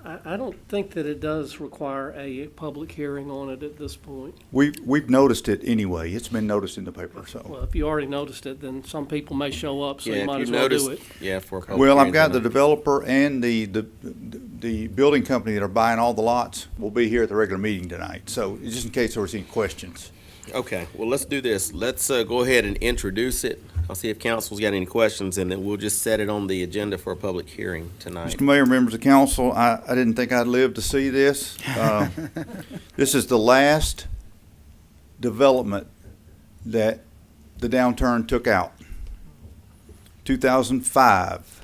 I don't think that it does require a public hearing on it at this point.
We've noticed it anyway. It's been noticed in the paper, so.
Well, if you already noticed it, then some people may show up, so
Yeah,
you
if
might
you
as well
noticed,
do it.
yeah, for a public
Well, I've
hearing
got the
tonight.
developer and the building company that are buying all the lots will be here at the regular meeting tonight. So just in case there was any questions.
Okay, well, let's do this. Let's go ahead and introduce it. I'll see if council's got any questions, and then we'll just set it on the agenda for a public hearing tonight.
Mr. Mayor, members of council, I didn't think I'd live to see this. This is the last development that the downturn took out. 2005,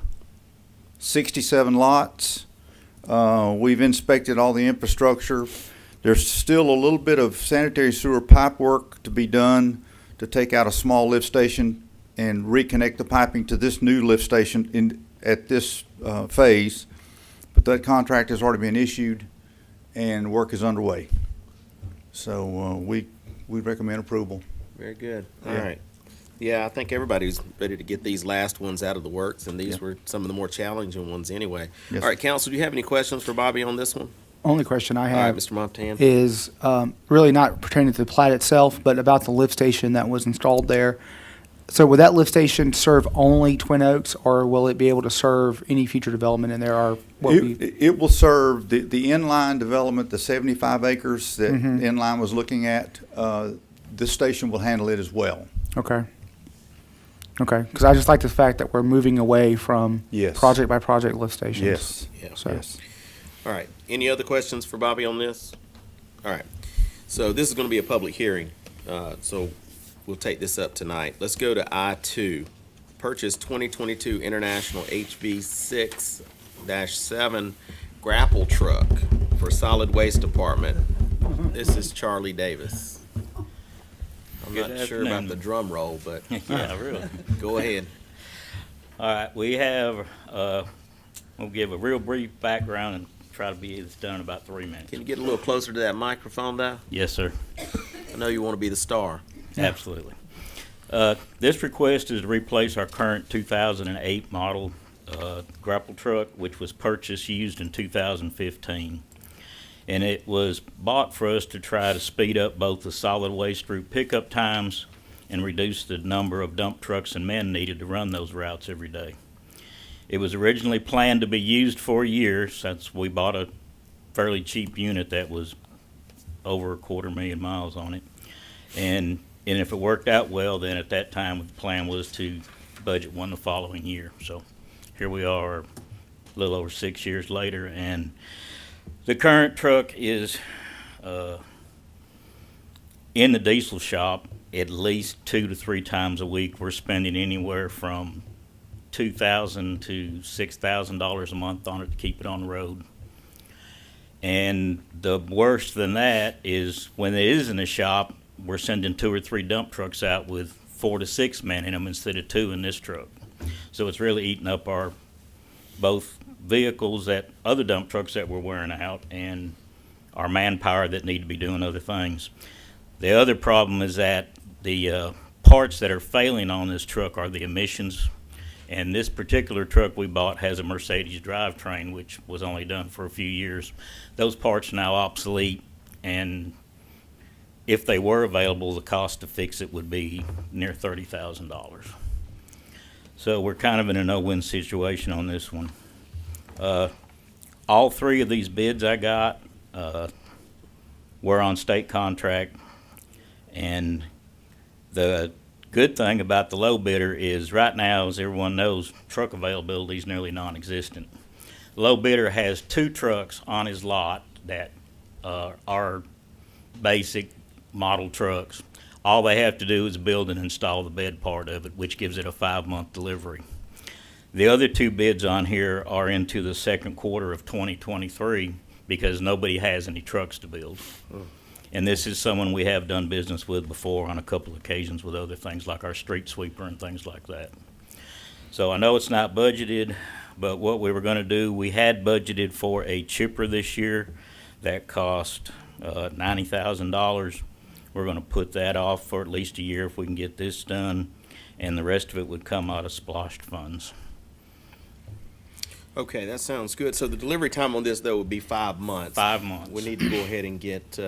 67 lots. We've inspected all the infrastructure. There's still a little bit of sanitary sewer pipe work to be done to take out a small lift station and reconnect the piping to this new lift station at this phase. But that contract has already been issued and work is underway. So we recommend approval.
Very good. All
Yeah.
right. Yeah, I think everybody's ready to get these last ones out of the works, and these were some of the more challenging ones anyway.
Yes,
All right, council, do you have any questions for Bobby on this one?
Only question I
All right,
have
Mr. Montan.
is really not pertaining to the plat itself, but about the lift station that was installed there. So will that lift station serve only Twin Oaks, or will it be able to serve any future development in there? Or what
It will serve the inline development, the 75 acres that inline was looking at. This station will handle it as well.
Okay. Okay, because I just like the fact that we're moving away from
Yes.
project by project lift stations.
Yes.
Yeah.
So,
Yes.
All right. Any other questions for Bobby on this? All right. So this is going to be a public hearing, so we'll take this up tonight. Let's go to I-2. Purchase 2022 International HV6-7 grapple truck for solid waste department. This is Charlie Davis. I'm
Good
not sure about
afternoon.
the drum roll, but
Yeah, really.
go ahead.
All right, we have, we'll give a real brief background and try to be it's done in about 3 minutes.
Can you get a little closer to that microphone, though?
Yes, sir.
I know you want to be the star.
Absolutely. This request is to replace our current 2008 model grapple truck, which was purchased used in 2015. And it was bought for us to try to speed up both the solid waste route pickup times and reduce the number of dump trucks and men needed to run those routes every day. It was originally planned to be used for a year, since we bought a fairly cheap unit that was over 250,000 miles on it. And if it worked out well, then at that time, the plan was to budget one the following year. So here we are, a little over 6 years later, and the current truck is in the diesel shop at least 2 to 3 times a week. We're spending anywhere from $2,000 to $6,000 a month on it to keep it on the road. And the worse than that is when it is in the shop, we're sending 2 or 3 dump trucks out with 4 to 6 men in them instead of 2 in this truck. So it's really eating up our both vehicles that, other dump trucks that were wearing out, and our manpower that need to be doing other things. The other problem is that the parts that are failing on this truck are the emissions. And this particular truck we bought has a Mercedes drivetrain, which was only done for a few years. Those parts are now obsolete, and if they were available, the cost to fix it would be near $30,000. So we're kind of in a no-win situation on this one. All three of these bids I got were on state contract, and the good thing about the low bidder is right now, as everyone knows, truck availability is nearly non-existent. The low bidder has 2 trucks on his lot that are basic model trucks. All they have to do is build and install the bed part of it, which gives it a 5-month delivery. The other 2 bids on here are into the second quarter of 2023 because nobody has any trucks to build. And this is someone we have done business with before on a couple of occasions with other things like our street sweeper and things like that. So I know it's not budgeted, but what we were going to do, we had budgeted for a chipper this year that cost $90,000. We're going to put that off for at least a year if we can get this done, and the rest of it would come out of splashed funds.
Okay, that sounds good. So the delivery time on this, though, would be 5 months.
5 months.
We need to go ahead and get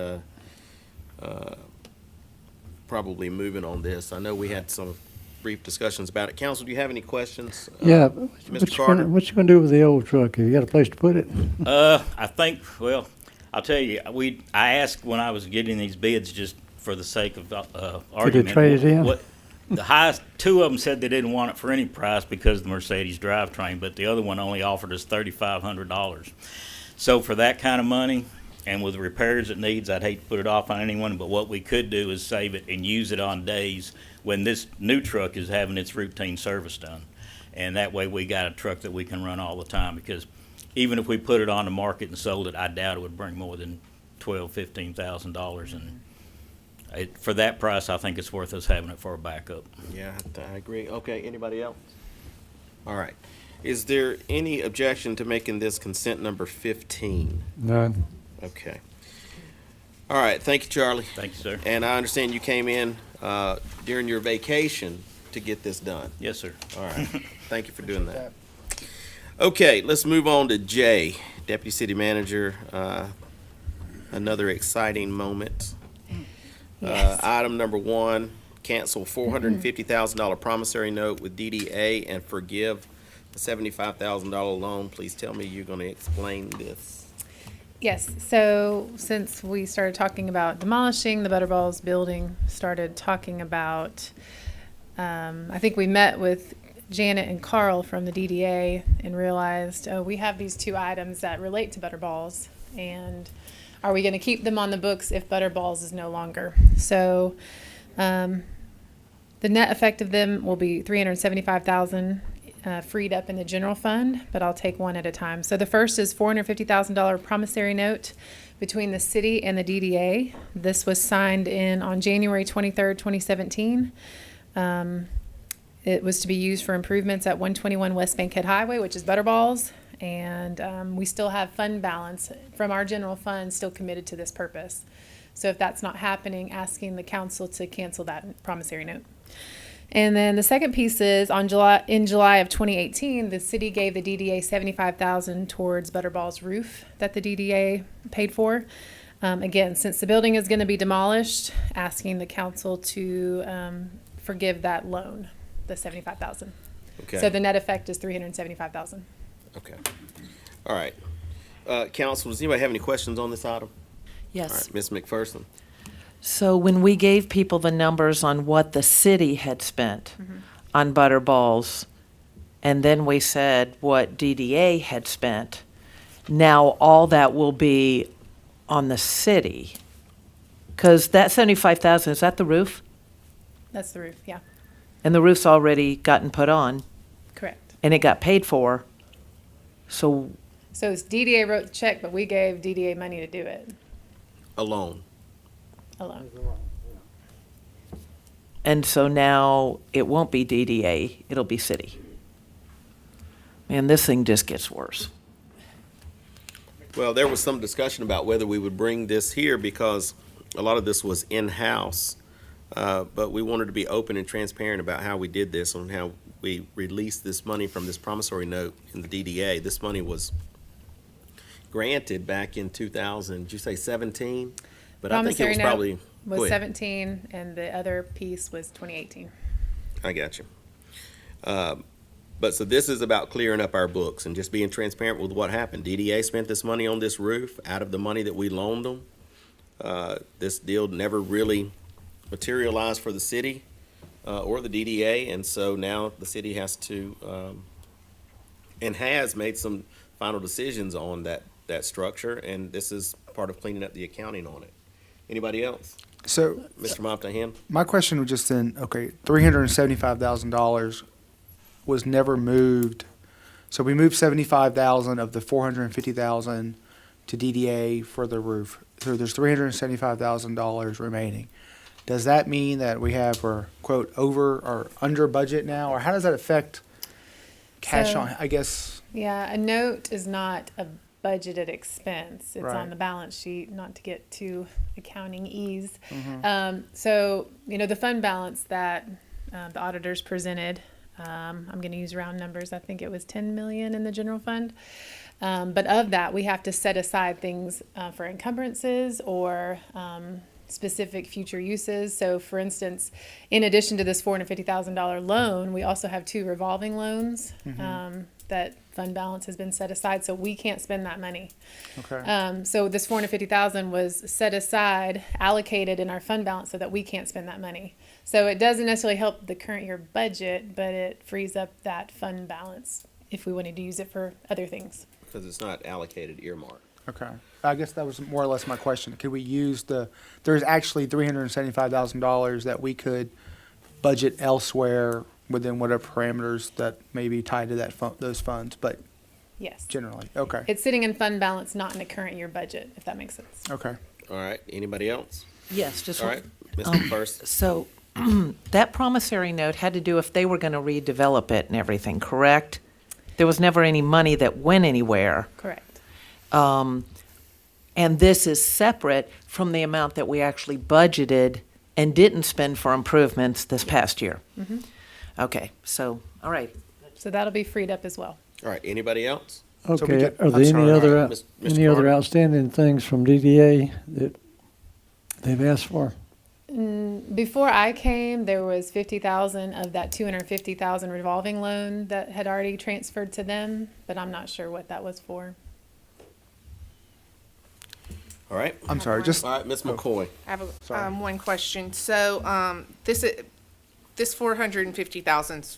probably moving on this. I know we had some brief discussions about it. Council, do you have any questions?
Yeah,
Mr. Carter?
what you gonna do with the old truck? Have you got a place to put it?
I think, well, I'll tell you, I asked when I was getting these bids just for the sake of argument.
trade it in?
What, the highest, 2 of them said they didn't want it for any price because of the Mercedes drivetrain, but the other one only offered us $3,500. So for that kind of money, and with the repairs it needs, I'd hate to put it off on anyone, but what we could do is save it and use it on days when this new truck is having its routine service done. And that way we got a truck that we can run all the time, because even if we put it on the market and sold it, I doubt it would bring more than $12,000, $15,000. And for that price, I think it's worth us having it for a backup.
Yeah, I agree. Okay, anybody else? All right. Is there any objection to making this consent number 15?
None.
Okay. All right, thank you, Charlie.
Thank you, sir.
And I understand you came in during your vacation to get this done.
Yes, sir.
All right, thank you for doing that. Okay, let's move on to Jay, Deputy City Manager. Another exciting moment.
Yes.
Item number 1, cancel $450,000 promissory note with DDA and forgive the $75,000 loan. Please tell me you're going to explain this.
Yes, so since we started talking about demolishing the Butterballs building, started talking about, I think we met with Janet and Carl from the DDA and realized, oh, we have these 2 items that relate to Butterballs, and are we going to keep them on the books if Butterballs is no longer? So the net effect of them will be $375,000 freed up in the general fund, but I'll take one at a time. So the first is $450,000 promissory note between the city and the DDA. This was signed on January 23rd, 2017. It was to be used for improvements at 121 West Bankhead Highway, which is Butterballs, and we still have fund balance from our general fund still committed to this purpose. So if that's not happening, asking the council to cancel that promissory note. And then the second piece is in July of 2018, the city gave the DDA $75,000 towards Butterball's roof that the DDA paid for. Again, since the building is going to be demolished, asking the council to forgive that loan, the $75,000.
Okay.
So the net effect is $375,000.
Okay. All right. Council, does anybody have any questions on this item?
Yes.
All right, Ms. McPherson.
So when we gave people the numbers on what the city had spent on Butterballs, and then we said what DDA had spent, now all that will be on the city. Because that $75,000, is that the roof?
That's the roof, yeah,
And the roof's already gotten put on,
correct.
and it got paid for. So,
So it's DDA wrote the check, but we gave DDA money to do it
Alone.
alone.
and so now it won't be DDA, it'll be city. Man, this thing just gets worse.
Well, there was some discussion about whether we would bring this here because a lot of this was in-house. But we wanted to be open and transparent about how we did this and how we released this money from this promissory note in the DDA. This money was granted back in 2000, did you say 17? But I think it
Promissory
was
note
probably,
was
go ahead.
17, and the other piece was 2018.
I got you. But so this is about clearing up our books and just being transparent with what happened. DDA spent this money on this roof out of the money that we loaned them. This deal never really materialized for the city or the DDA, and so now the city has to and has made some final decisions on that structure, and this is part of cleaning up the accounting on it. Anybody else?
So
Mr. Montahan?
my question was just then, okay, $375,000 was never moved. So we moved 75,000 of the 450,000 to DDA for the roof. So there's $375,000 remaining. Does that mean that we have, or quote, over or under budget now, or how does that affect cash
So-
on, I guess?
Yeah, a note is not a budgeted expense. It's
Right.
on the balance sheet, not to get too accounting ease.
Mm-hmm.
So, the fund balance that the auditors presented, I'm going to use round numbers. I think it was 10 million in the general fund. But of that, we have to set aside things for encumbrances or specific future uses. So, for instance, in addition to this $450,000 loan, we also have 2 revolving loans that fund balance has been set aside. So we can't spend that money.
Okay.
So this 450,000 was set aside, allocated in our fund balance so that we can't spend that money. So it doesn't necessarily help the current year budget, but it frees up that fund balance if we wanted to use it for other things.
Because it's not allocated earmark.
Okay. I guess that was more or less my question. Could we use there's actually $375,000 that we could budget elsewhere within whatever parameters that may be tied to those funds, but
Yes.
generally, okay,
It's sitting in fund balance, not in the current year budget, if that makes sense.
okay.
All right, anybody else?
Yes, just
All right, Mr. First.
So that promissory note had to do if they were going to redevelop it and everything, correct? There was never any money that went anywhere.
Correct.
And this is separate from the amount that we actually budgeted and didn't spend for improvements this past year.
Mhm.
Okay, so, all right.
So that'll be freed up as well.
All right, anybody else?
we
Okay,
could-
are
I'm
there
sorry,
any
all
other,
right, Mr.
any other
Carter?
outstanding things from DDA that they've asked for?
Before I came, there was 50,000 of that 250,000 revolving loan that had already transferred to them, but I'm not sure what that was for.
All right,
I'm sorry, just,
all right, Ms. McCoy.
I have
Sorry.
one question. So, this 450,000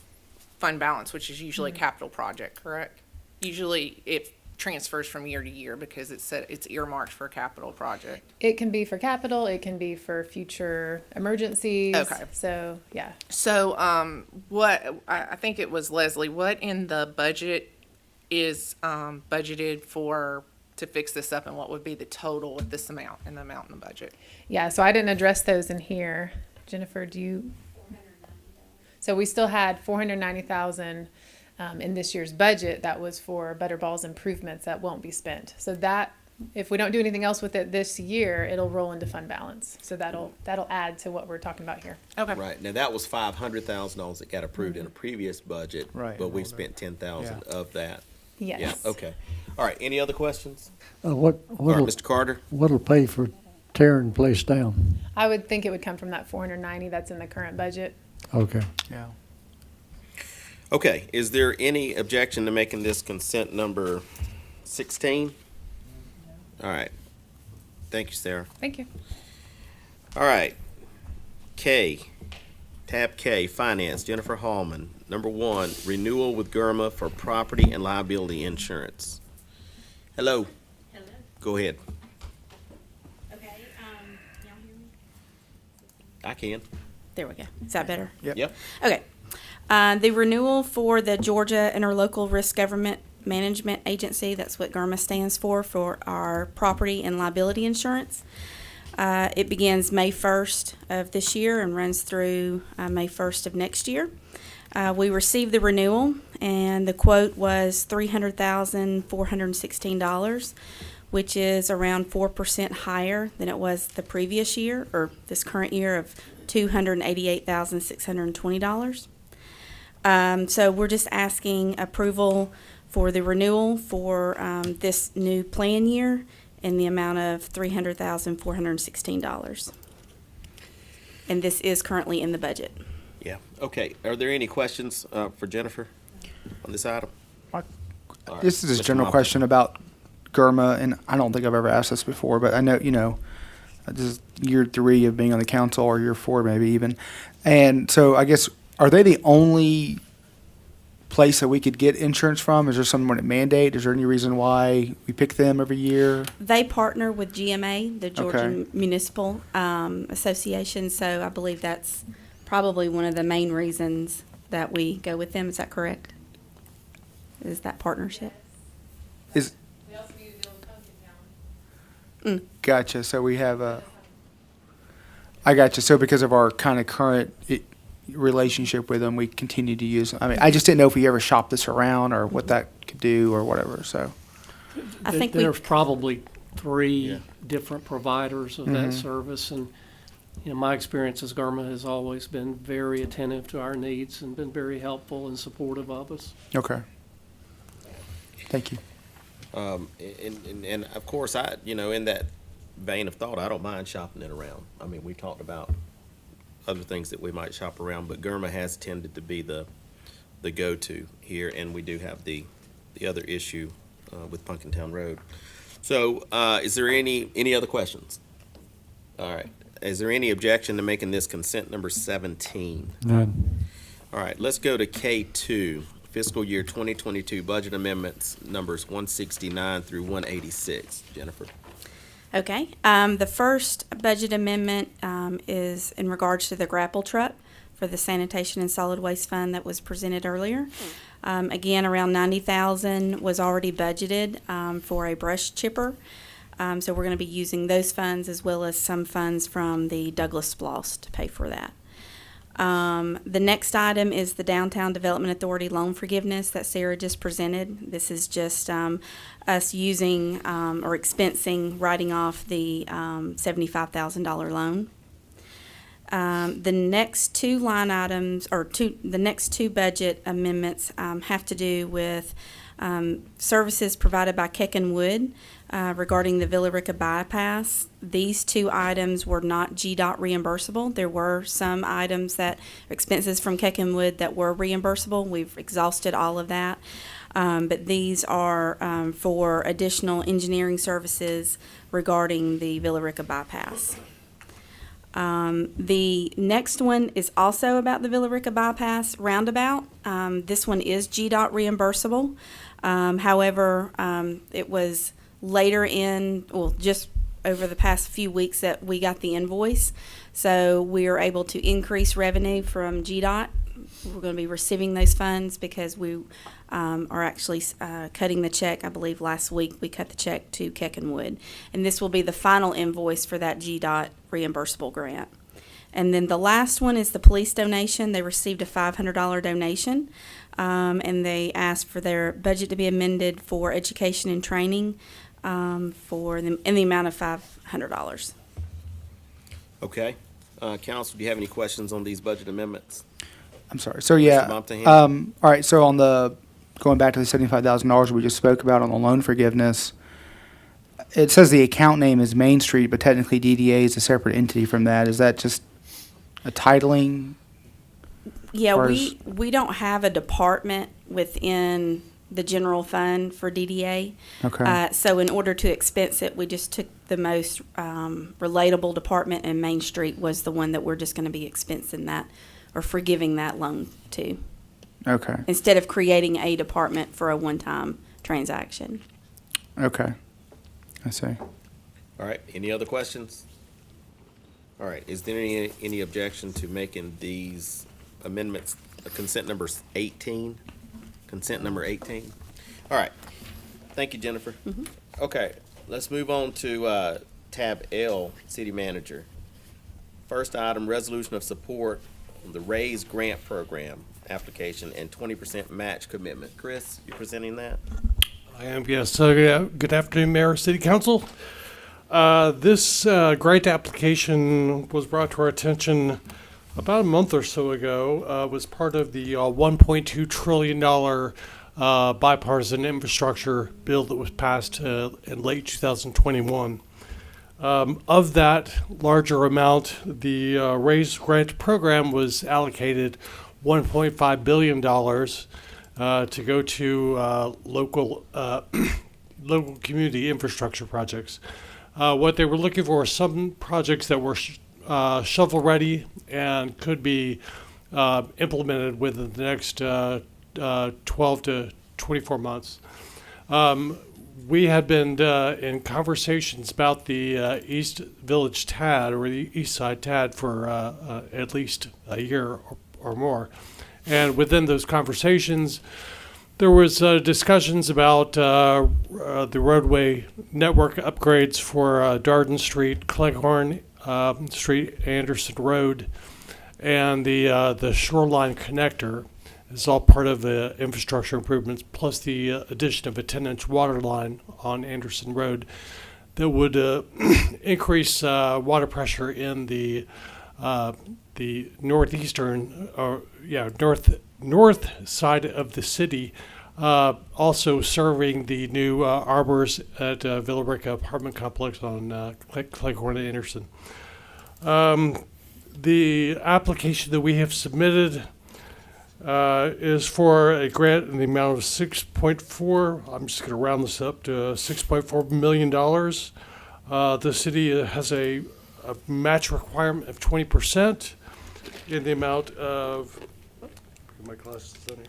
fund balance, which is usually a capital project, correct? Usually it transfers from year to year because it's earmarked for a capital project.
It can be for capital, it can be for future emergencies.
Okay.
So, yeah.
So, I think it was Leslie, what in the budget is, budgeted to fix this up, and what would be the total with this amount and the amount in the budget?
Yeah, so I didn't address those in here. Jennifer, do you? So we still had 490,000 in this year's budget that was for Butterballs improvements that won't be spent. So that, if we don't do anything else with it this year, it'll roll into fund balance. So that'll add to what we're talking about here.
Okay.
Right, now that was $500,000 that got approved in a previous budget.
Right.
But we've spent 10,000 of that.
Yes.
Yeah, okay. All right, any other questions? All right,
What'll
Mr. Carter?
pay for tearing the place down?
I would think it would come from that 490 that's in the current budget.
Okay.
yeah.
Okay, is there any objection to making this consent number 16? All right. Thank you, Sarah.
Thank you.
All right. K, tab K, Finance, Jennifer Hallman. Number 1, renewal with GERMA for property and liability insurance. Hello.
Hello.
Go ahead.
Okay. Y'all hear me?
I can.
There we go. Is that better?
Yep.
Okay. The renewal for the Georgia Interlocal Risk Government Management Agency, that's what GERMA stands for our property and liability insurance. It begins May 1st of this year and runs through May 1st of next year. We received the renewal, and the quote was $300,416. which is around 4% higher than it was the previous year, or this current year of $288,620. So we're just asking approval for the renewal for this new plan year in the amount of $300,416. And this is currently in the budget.
Yeah. Okay. Are there any questions for Jennifer on this item?
Mark,
All right.
This is a
Mr.
general
Moffitt.
question about GERMA, and I don't think I've ever asked this before, but I know, this is year 3 of being on the council, or year 4 maybe even. And so I guess, are they the only place that we could get insurance from? Is there some mandate? Is there any reason why we pick them every year?
They partner with GMA, the Georgia
Okay.
Municipal Association, so I believe that's probably one of the main reasons that we go with them. Is that correct? Is that partnership?
Is Gotcha. So we have I gotcha. So because of our kind of current relationship with them, we continue to use them. I mean, I just didn't know if we ever shopped this around or what that could do or whatever. So
I think we-
There's probably 3
Yeah.
different providers of that service, and, my experience is GERMA has always been very attentive to our needs and been very helpful and supportive of us.
okay. Thank you.
And of course, in that vein of thought, I don't mind shopping it around. I mean, we talked about other things that we might shop around, but GERMA has tended to be the go-to here, and we do have the other issue with Punkintown Road. So, is there any other questions? All right. Is there any objection to making this consent number 17?
None.
All right, let's go to K2, fiscal year 2022 budget amendments, numbers 169 through 186. Jennifer?
Okay. The first budget amendment is in regards to the grapple truck for the sanitation and solid waste fund that was presented earlier. Again, around $90,000 was already budgeted for a brush chipper. So we're going to be using those funds as well as some funds from the Douglas Splost to pay for that. The next item is the Downtown Development Authority loan forgiveness that Sarah just presented. This is just us using or expensing, writing off the $75,000 loan. The next 2 line items, or the next 2 budget amendments have to do with services provided by Keck and Wood regarding the Villa Rica bypass. These 2 items were not GDOT reimbursable. There were some items expenses from Keck and Wood that were reimbursable. We've exhausted all of that. But these are for additional engineering services regarding the Villa Rica bypass. The next one is also about the Villa Rica bypass roundabout. This one is GDOT reimbursable. However, it was later just over the past few weeks that we got the invoice. So we are able to increase revenue from GDOT. We're going to be receiving those funds because we are actually cutting the check. I believe last week we cut the check to Keck and Wood. And this will be the final invoice for that GDOT reimbursable grant. And then the last one is the police donation. They received a $500 donation, and they asked for their budget to be amended for education and training in the amount of $500.
Okay. Council, do you have any questions on these budget amendments?
I'm sorry. So yeah.
Montahan?
All right. So going back to the $75,000 we just spoke about on the loan forgiveness, it says the account name is Main Street, but technically DDA is a separate entity from that. Is that just a titling?
Yeah,
Or
we don't have a department within the general fund for DDA.
Okay.
So in order to expense it, we just took the most relatable department, and Main Street was the one that we're just going to be expensing that or forgiving that loan to,
Okay.
instead of creating a department for a one-time transaction.
Okay. I see.
All right. Any other questions? All right. Is there any objection to making these amendments consent number 18? Consent number 18? All right. Thank you, Jennifer. Okay. Let's move on to tab L, City Manager. First item, resolution of support on the RAISE grant program application and 20% match commitment. Chris, you presenting that?
I am, yes. So, yeah, good afternoon, Mayor, City Council. This grant application was brought to our attention about a month or so ago. Was part of the $1.2 trillion bipartisan infrastructure bill that was passed in late 2021. Of that larger amount, the Raise Grant program was allocated $1.5 billion to go to local local community infrastructure projects. What they were looking for were some projects that were shovel-ready and could be implemented within the next 12 to 24 months. We had been in conversations about the East Village TAD, or the East Side TAD, for at least a year or more. And within those conversations, there was discussions about the roadway network upgrades for Darden Street, Cleghorn Street, Anderson Road, and the shoreline connector. It's all part of the infrastructure improvements, plus the addition of a 10-inch water line on Anderson Road that would increase water pressure in the northeastern, north side of the city, also serving the new arbors at Villa Rica apartment complex on Cleghorn and Anderson. The application that we have submitted is for a grant in the amount of $6.4. I'm just going to round this up to $6.4 million. The city has a match requirement of 20% in the amount of, get my glasses on here,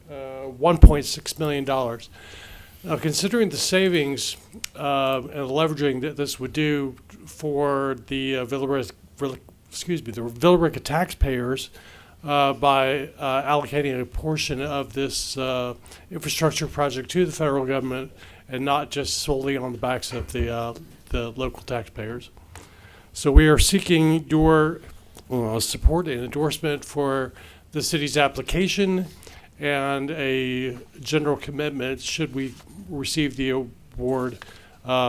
$1.6 million. Now, considering the savings and leveraging that this would do for the Villa Rica taxpayers, by allocating a portion of this infrastructure project to the federal government and not just solely on the backs of the local taxpayers. So we are seeking your support and endorsement for the city's application and a general commitment should we receive the award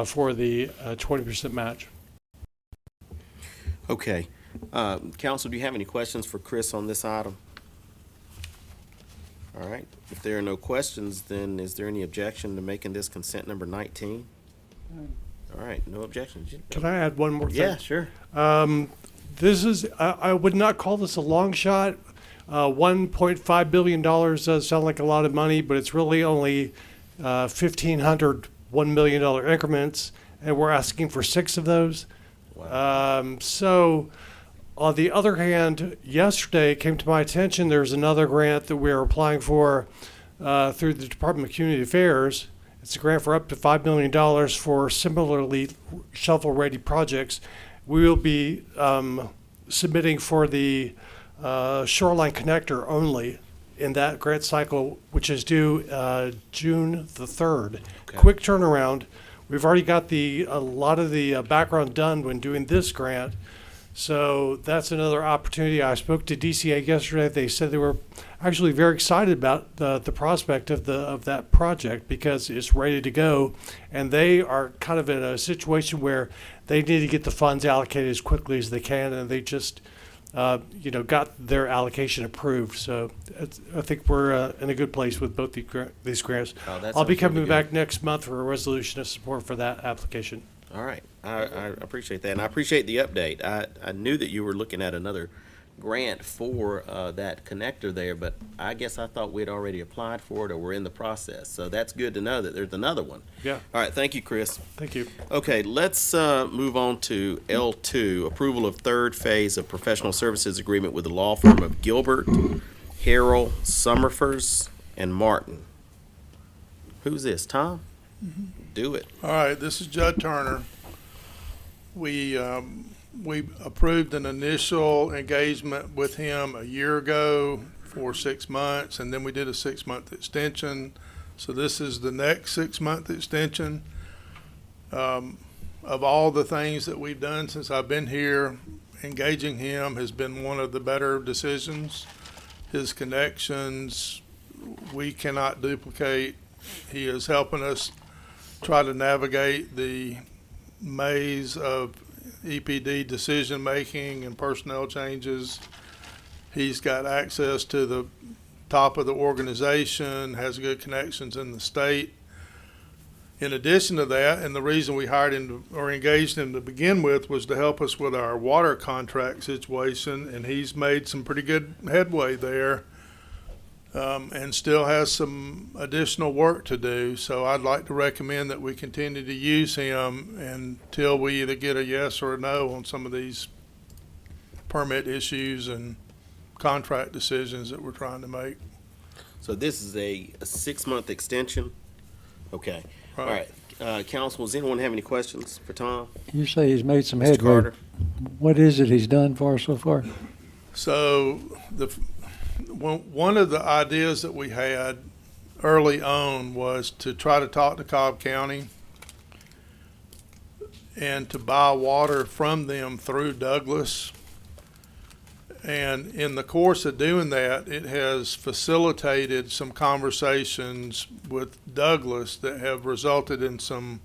for the 20% match.
Okay. Council, do you have any questions for Chris on this item? All right. If there are no questions, then is there any objection to making this consent number 19? All right. No objections.
Can I add one more thing?
Yeah, sure.
This is, I would not call this a long shot. $1.5 billion does sound like a lot of money, but it's really only 1,500 $1 million increments, and we're asking for 6 of those. Wow. So, on the other hand, yesterday it came to my attention there's another grant that we're applying for through the Department of Community Affairs. It's a grant for up to $5 million for similarly shovel-ready projects. We will be submitting for the shoreline connector only in that grant cycle, which is due June the 3rd. Okay. Quick turnaround. We've already got a lot of the background done when doing this grant. So that's another opportunity. I spoke to DCA yesterday. They said they were actually very excited about the prospect of that project because it's ready to go, and they are kind of in a situation where they need to get the funds allocated as quickly as they can, and they just got their allocation approved. So I think we're in a good place with both these grants. I'll be coming back next month for a resolution of support for that application.
All right. I appreciate that. And I appreciate the update. I knew that you were looking at another grant for that connector there, but I guess I thought we'd already applied for it or we're in the process. So that's good to know that there's another one.
Yeah.
All right. Thank you, Chris.
Thank you.
Okay. Let's move on to L2, approval of third phase of professional services agreement with the law firm of Gilbert, Harrell, Summerfors, and Martin. Who's this, Tom? Mm-hmm. Do it.
All right, this is Judd Turner. We approved an initial engagement with him a year ago for 6 months, and then we did a 6-month extension. So this is the next 6-month extension. Of all the things that we've done since I've been here, engaging him has been one of the better decisions. His connections we cannot duplicate He is helping us try to navigate the maze of EPD decision-making and personnel changes. He's got access to the top of the organization, has good connections in the state. In addition to that, and the reason we hired him or engaged him to begin with was to help us with our water contract situation, and he's made some pretty good headway there, and still has some additional work to do. So I'd like to recommend that we continue to use him until we either get a yes or a no on some of these permit issues and contract decisions that we're trying to make.
So this is a 6-month extension? Okay. All right. Council, does anyone have any questions for Tom?
You say he's made some
Mr.
headway.
Carter?
What is it he's done for us so far?
So one of the ideas that we had early on was to try to talk to Cobb County and to buy water from them through Douglas. And in the course of doing that, it has facilitated some conversations with Douglas that have resulted in some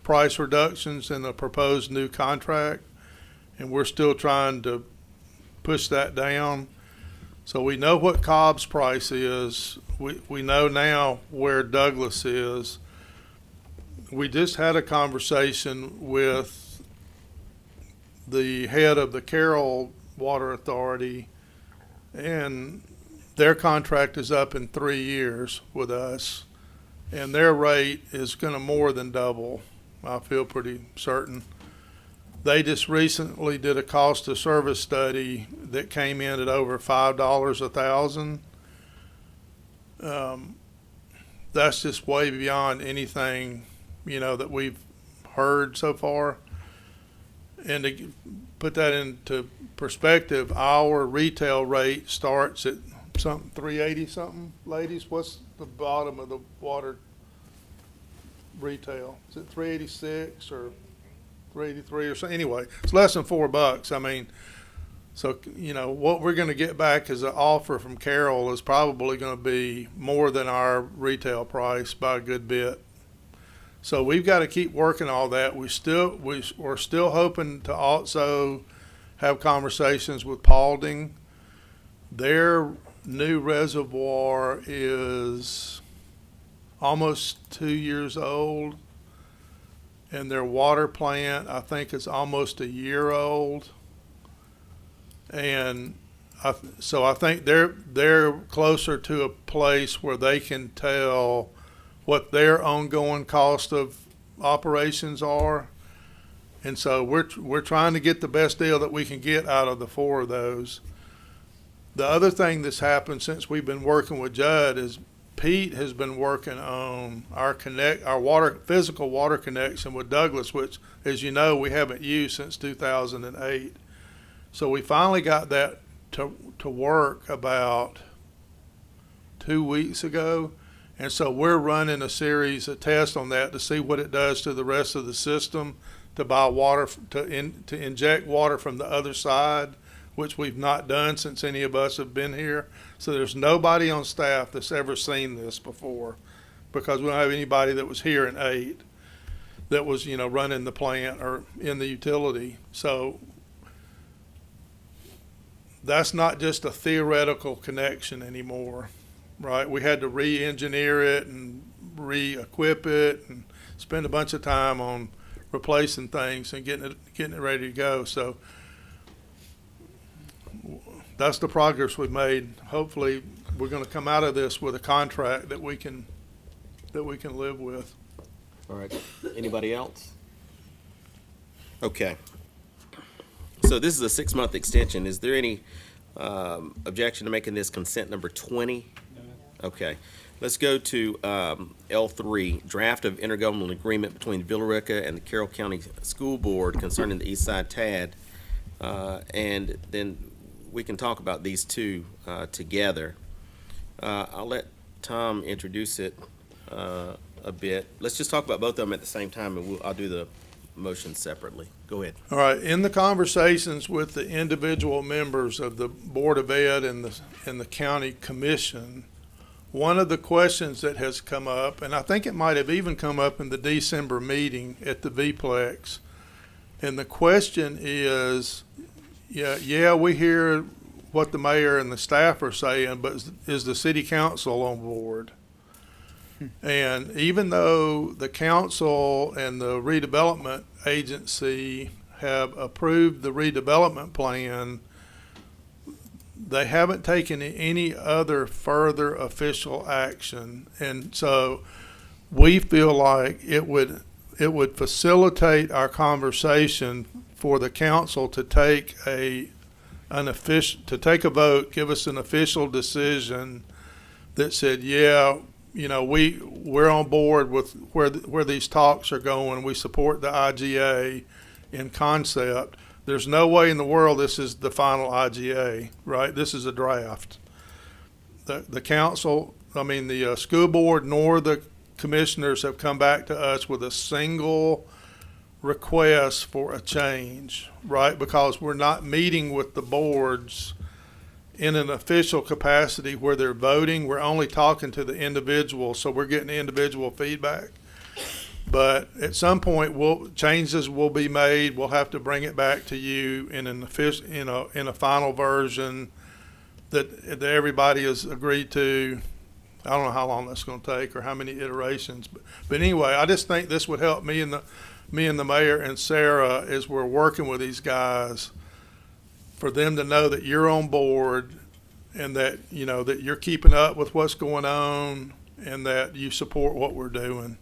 price reductions in the proposed new contract. And we're still trying to push that down. So we know what Cobb's price is. We know now where Douglas is. We just had a conversation with the head of the Carroll Water Authority, and their contract is up in 3 years with us, and their rate is going to more than double. I feel pretty certain. They just recently did a cost of service study that came in at over $5 a thousand. That's just way beyond anything, that we've heard so far. And to put that into perspective, our retail rate starts at something 380 something. Ladies, what's the bottom of the water retail? Is it 386 or 383 or something? Anyway, it's less than $4. I mean, so what we're going to get back as an offer from Carroll is probably going to be more than our retail price by a good bit. So we've got to keep working all that. We're still hoping to also have conversations with Paulding. Their new reservoir is almost 2 years old, and their water plant, I think, is almost a year old. And so I think they're closer to a place where they can tell what their ongoing cost of operations are. And so we're trying to get the best deal that we can get out of the 4 of those. The other thing that's happened since we've been working with Judd is Pete has been working on our physical water connection with Douglas, which, as you know, we haven't used since 2008. So we finally got that to work about 2 weeks ago. And so we're running a series of tests on that to see what it does to the rest of the system, to buy water, to inject water from the other side, which we've not done since any of us have been here. So there's nobody on staff that's ever seen this before, because we don't have anybody that was here in 8 that was, running the plant or in the utility. So that's not just a theoretical connection anymore. Right, we had to re-engineer it and re-equip it and spend a bunch of time on replacing things and getting it ready to go. So that's the progress we've made. Hopefully, we're going to come out of this with a contract that we can live with.
All right. Anybody else? Okay. So this is a 6-month extension. Is there any objection to making this consent number 20? Okay, let's go to L3, draft of intergovernmental agreement between Villa Rica and the Carroll County School Board concerning the East Side TAD, and then we can talk about these two together. I'll let Tom introduce it a bit. Let's just talk about both of them at the same time, and I'll do the motion separately. Go ahead.
All right. In the conversations with the individual members of the Board of Ed and the county commission, one of the questions that has come up, and I think it might have even come up in the December meeting at the V-Plex, and the question is, yeah, we hear what the mayor and the staff are saying, but is the city council on board? And even though the council and the redevelopment agency have approved the redevelopment plan, they haven't taken any other further official action. And so we feel like it would facilitate our conversation for the council to take a vote, give us an official decision that said, yeah, we're on board with where these talks are going. We support the IGA in concept. There's no way in the world this is the final IGA, right? This is a draft. The council, the school board nor the commissioners have come back to us with a single request for a change, right? Because we're not meeting with the boards in an official capacity where they're voting. We're only talking to the individual, so we're getting individual feedback. But at some point, changes will be made. We'll have to bring it back to you in an official, in a final version that everybody has agreed to. I don't know how long that's going to take or how many iterations, but anyway, I just think this would help me and the mayor and Sarah as we're working with these guys, for them to know that you're on board and that that you're keeping up with what's going on and that you support what we're doing.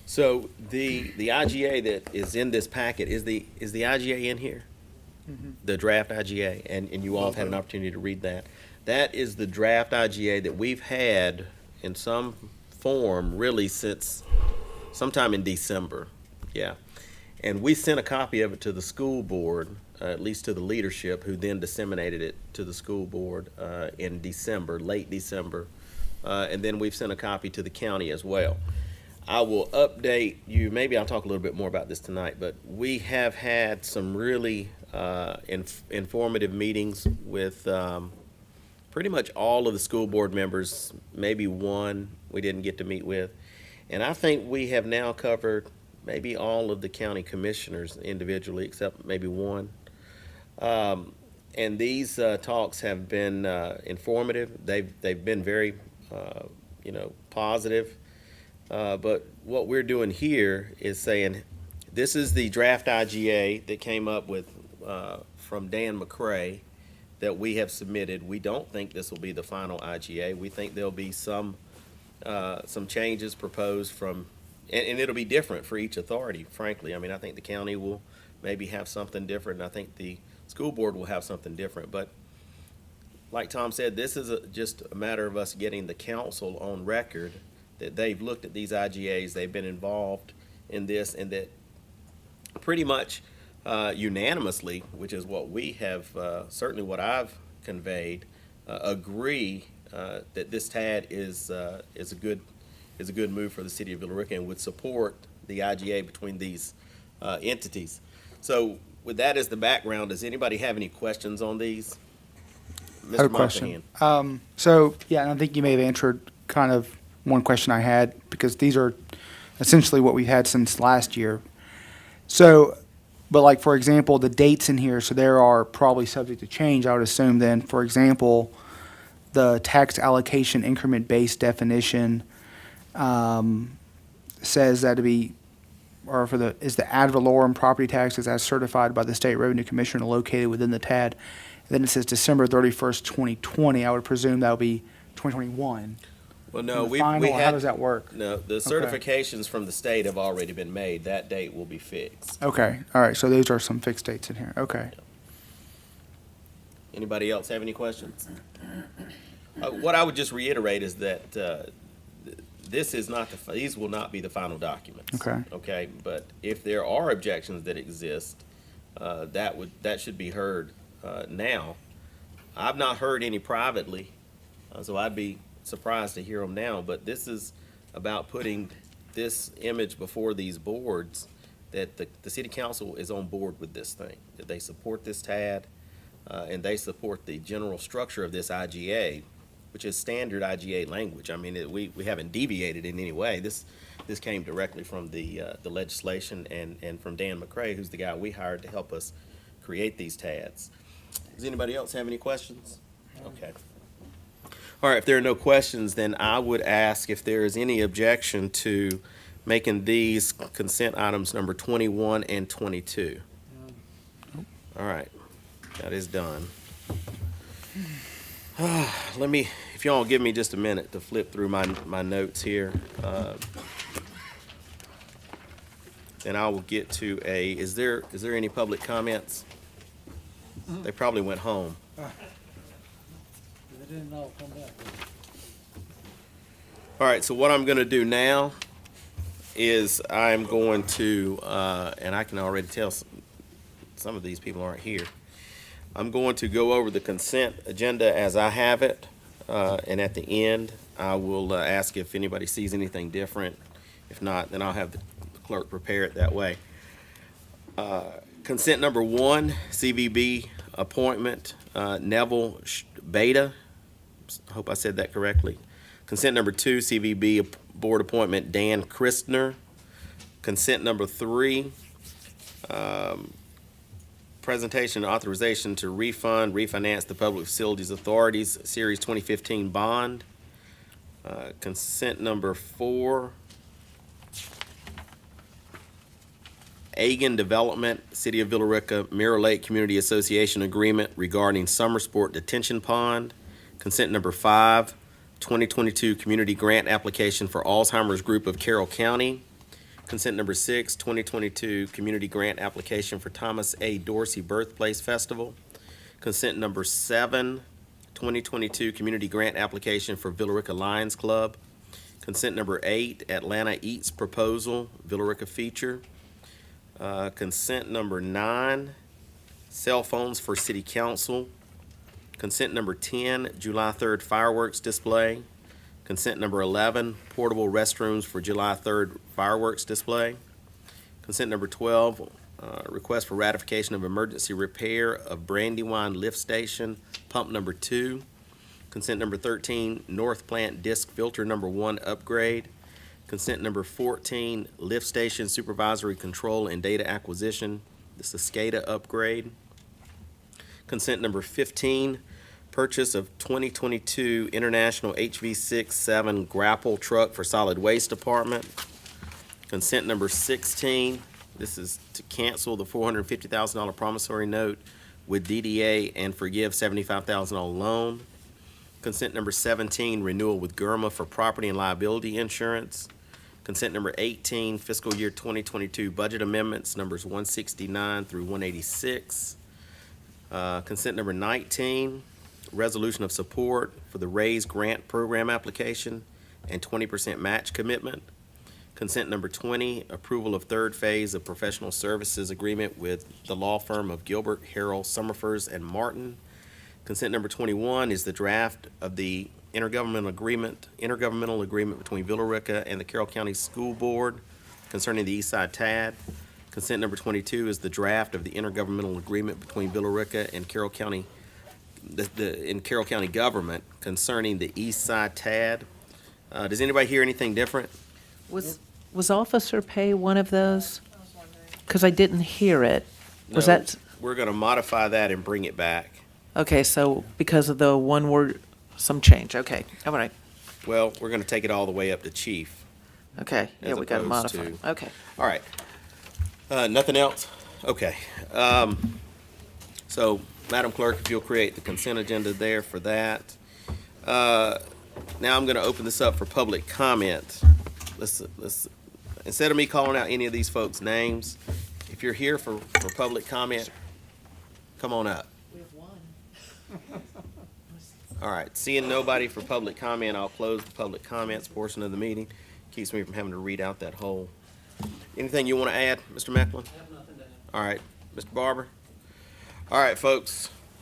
So the IGA that is in this packet, is the IGA in here? Mm-hmm. The draft IGA, and you all have had an opportunity to read that. That is the draft IGA that we've had in some form really since sometime in December. Yeah. And we sent a copy of it to the school board, at least to the leadership, who then disseminated it to the school board in December, late December. And then we've sent a copy to the county as well. I will update you. Maybe I'll talk a little bit more about this tonight, but we have had some really informative meetings with pretty much all of the school board members, maybe one we didn't get to meet with. And I think we have now covered maybe all of the county commissioners individually, except maybe one. And these talks have been informative. They've been very, positive. But what we're doing here is saying, this is the draft IGA that came up with from Dan McCrae that we have submitted. We don't think this will be the final IGA. We think there'll be some changes proposed from, and it'll be different for each authority, frankly. I think the county will maybe have something different, and I think the school board will have something different. But like Tom said, this is just a matter of us getting the council on record that they've looked at these IGAs, they've been involved in this, and that pretty much unanimously, which is what we have, certainly what I've conveyed, agree that this TAD is a good move for the city of Villa Rica and would support the IGA between these entities. So with that as the background, does anybody have any questions on these? Mr.
I have a question. And I think you may have answered kind of one question I had, because these are essentially what we've had since last year. So, but like, for example, the dates in here, so there are probably subject to change, I would assume then. For example, the tax allocation increment-based definition says that to be, or is the ad valorem property taxes as certified by the State Revenue Commissioner located within the TAD. And then it says December 31st, 2020. I would presume that would be 2021.
Well, no, we
how
had,
does that work?
No, the certifications from the state have already been made. That date will be fixed.
Okay, all right, so those are some fixed dates in here, okay.
Anybody else have any questions? What I would just reiterate is that this is not these will not be the final documents.
Okay.
Okay, but if there are objections that exist, that should be heard now. I've not heard any privately, so I'd be surprised to hear them now, but this is about putting this image before these boards that the city council is on board with this thing, that they support this TAD, and they support the general structure of this IGA, which is standard IGA language. I mean, we haven't deviated in any way. This came directly from the legislation and from Dan McCrae, who's the guy we hired to help us create these TADs. Does anybody else have any questions? Okay. All right, if there are no questions, then I would ask if there is any objection to making these consent items number 21 and 22. All right, that is done. If y'all give me just a minute to flip through my notes here, then I will get to is there any public comments? They probably went home.
They didn't all come back.
All right, so what I'm going to do now is I'm going to, and I can already tell some of these people aren't here. I'm going to go over the consent agenda as I have it, and at the end, I will ask if anybody sees anything different. If not, then I'll have the clerk prepare it that way. Consent number 1, CVB appointment, Neville Beta. I hope I said that correctly. Consent number 2, CVB board appointment, Dan Christner. Consent number 3, presentation and authorization to refinance the Public Facilities Authority's Series 2015 bond. Consent number 4, Agan Development, City of Villa Rica, Mirror Lake Community Association Agreement regarding Summer Sport Detention Pond. Consent number 5, 2022 Community Grant Application for Alzheimer's Group of Carroll County. Consent number 6, 2022 Community Grant Application for Thomas A. Dorsey Birthplace Festival. Consent number 7, 2022 Community Grant Application for Villa Rica Lions Club. Consent number 8, Atlanta Eats Proposal, Villa Rica Feature. Consent number 9, cell phones for City Council. Consent number 10, July 3rd fireworks display. Consent number 11, portable restrooms for July 3rd fireworks display. Consent number 12, request for ratification of emergency repair of Brandywine lift station, pump number 2. Consent number 13, North Plant disc filter number 1 upgrade. Consent number 14, lift station supervisory control and data acquisition, the SCADA upgrade. Consent number 15, purchase of 2022 International HV67 grapple truck for solid waste department. Consent number 16, this is to cancel the $450,000 promissory note with DDA and forgive $75,000 loan. Consent number 17, renewal with GERMA for property and liability insurance. Consent number 18, fiscal year 2022 budget amendments, numbers 169 through 186. Consent number 19, resolution of support for the RAISE grant program application and 20% match commitment. Consent number 20, approval of third phase of professional services agreement with the law firm of Gilbert, Harrell, Summerfors, and Martin. Consent number 21 is the draft of the intergovernmental agreement between Villa Rica and the Carroll County School Board concerning the Eastside TAD. Consent number 22 is the draft of the intergovernmental agreement between Villa Rica and Carroll County, in Carroll County government concerning the Eastside TAD. Does anybody hear anything different?
Was officer pay one of those? Because I didn't hear it. Was
No,
that,
we're going to modify that and bring it back.
okay, so because of the one word, some change, okay, all right,
Well, we're going to take it all the way up to chief.
okay, yeah,
As
we got to
opposed
modify,
to-
okay.
All right. Nothing else? Okay. So, Madam Clerk, if you'll create the consent agenda there for that. Now I'm going to open this up for public comment. Let's instead of me calling out any of these folks' names, if you're here for public comment, come on up.
We have one.
All right, seeing nobody for public comment, I'll close the public comments portion of the meeting. Keeps me from having to read out that whole. Anything you want to add, Mr. Mecklin? I have nothing to add. All right, Mr. Barber? All right, folks,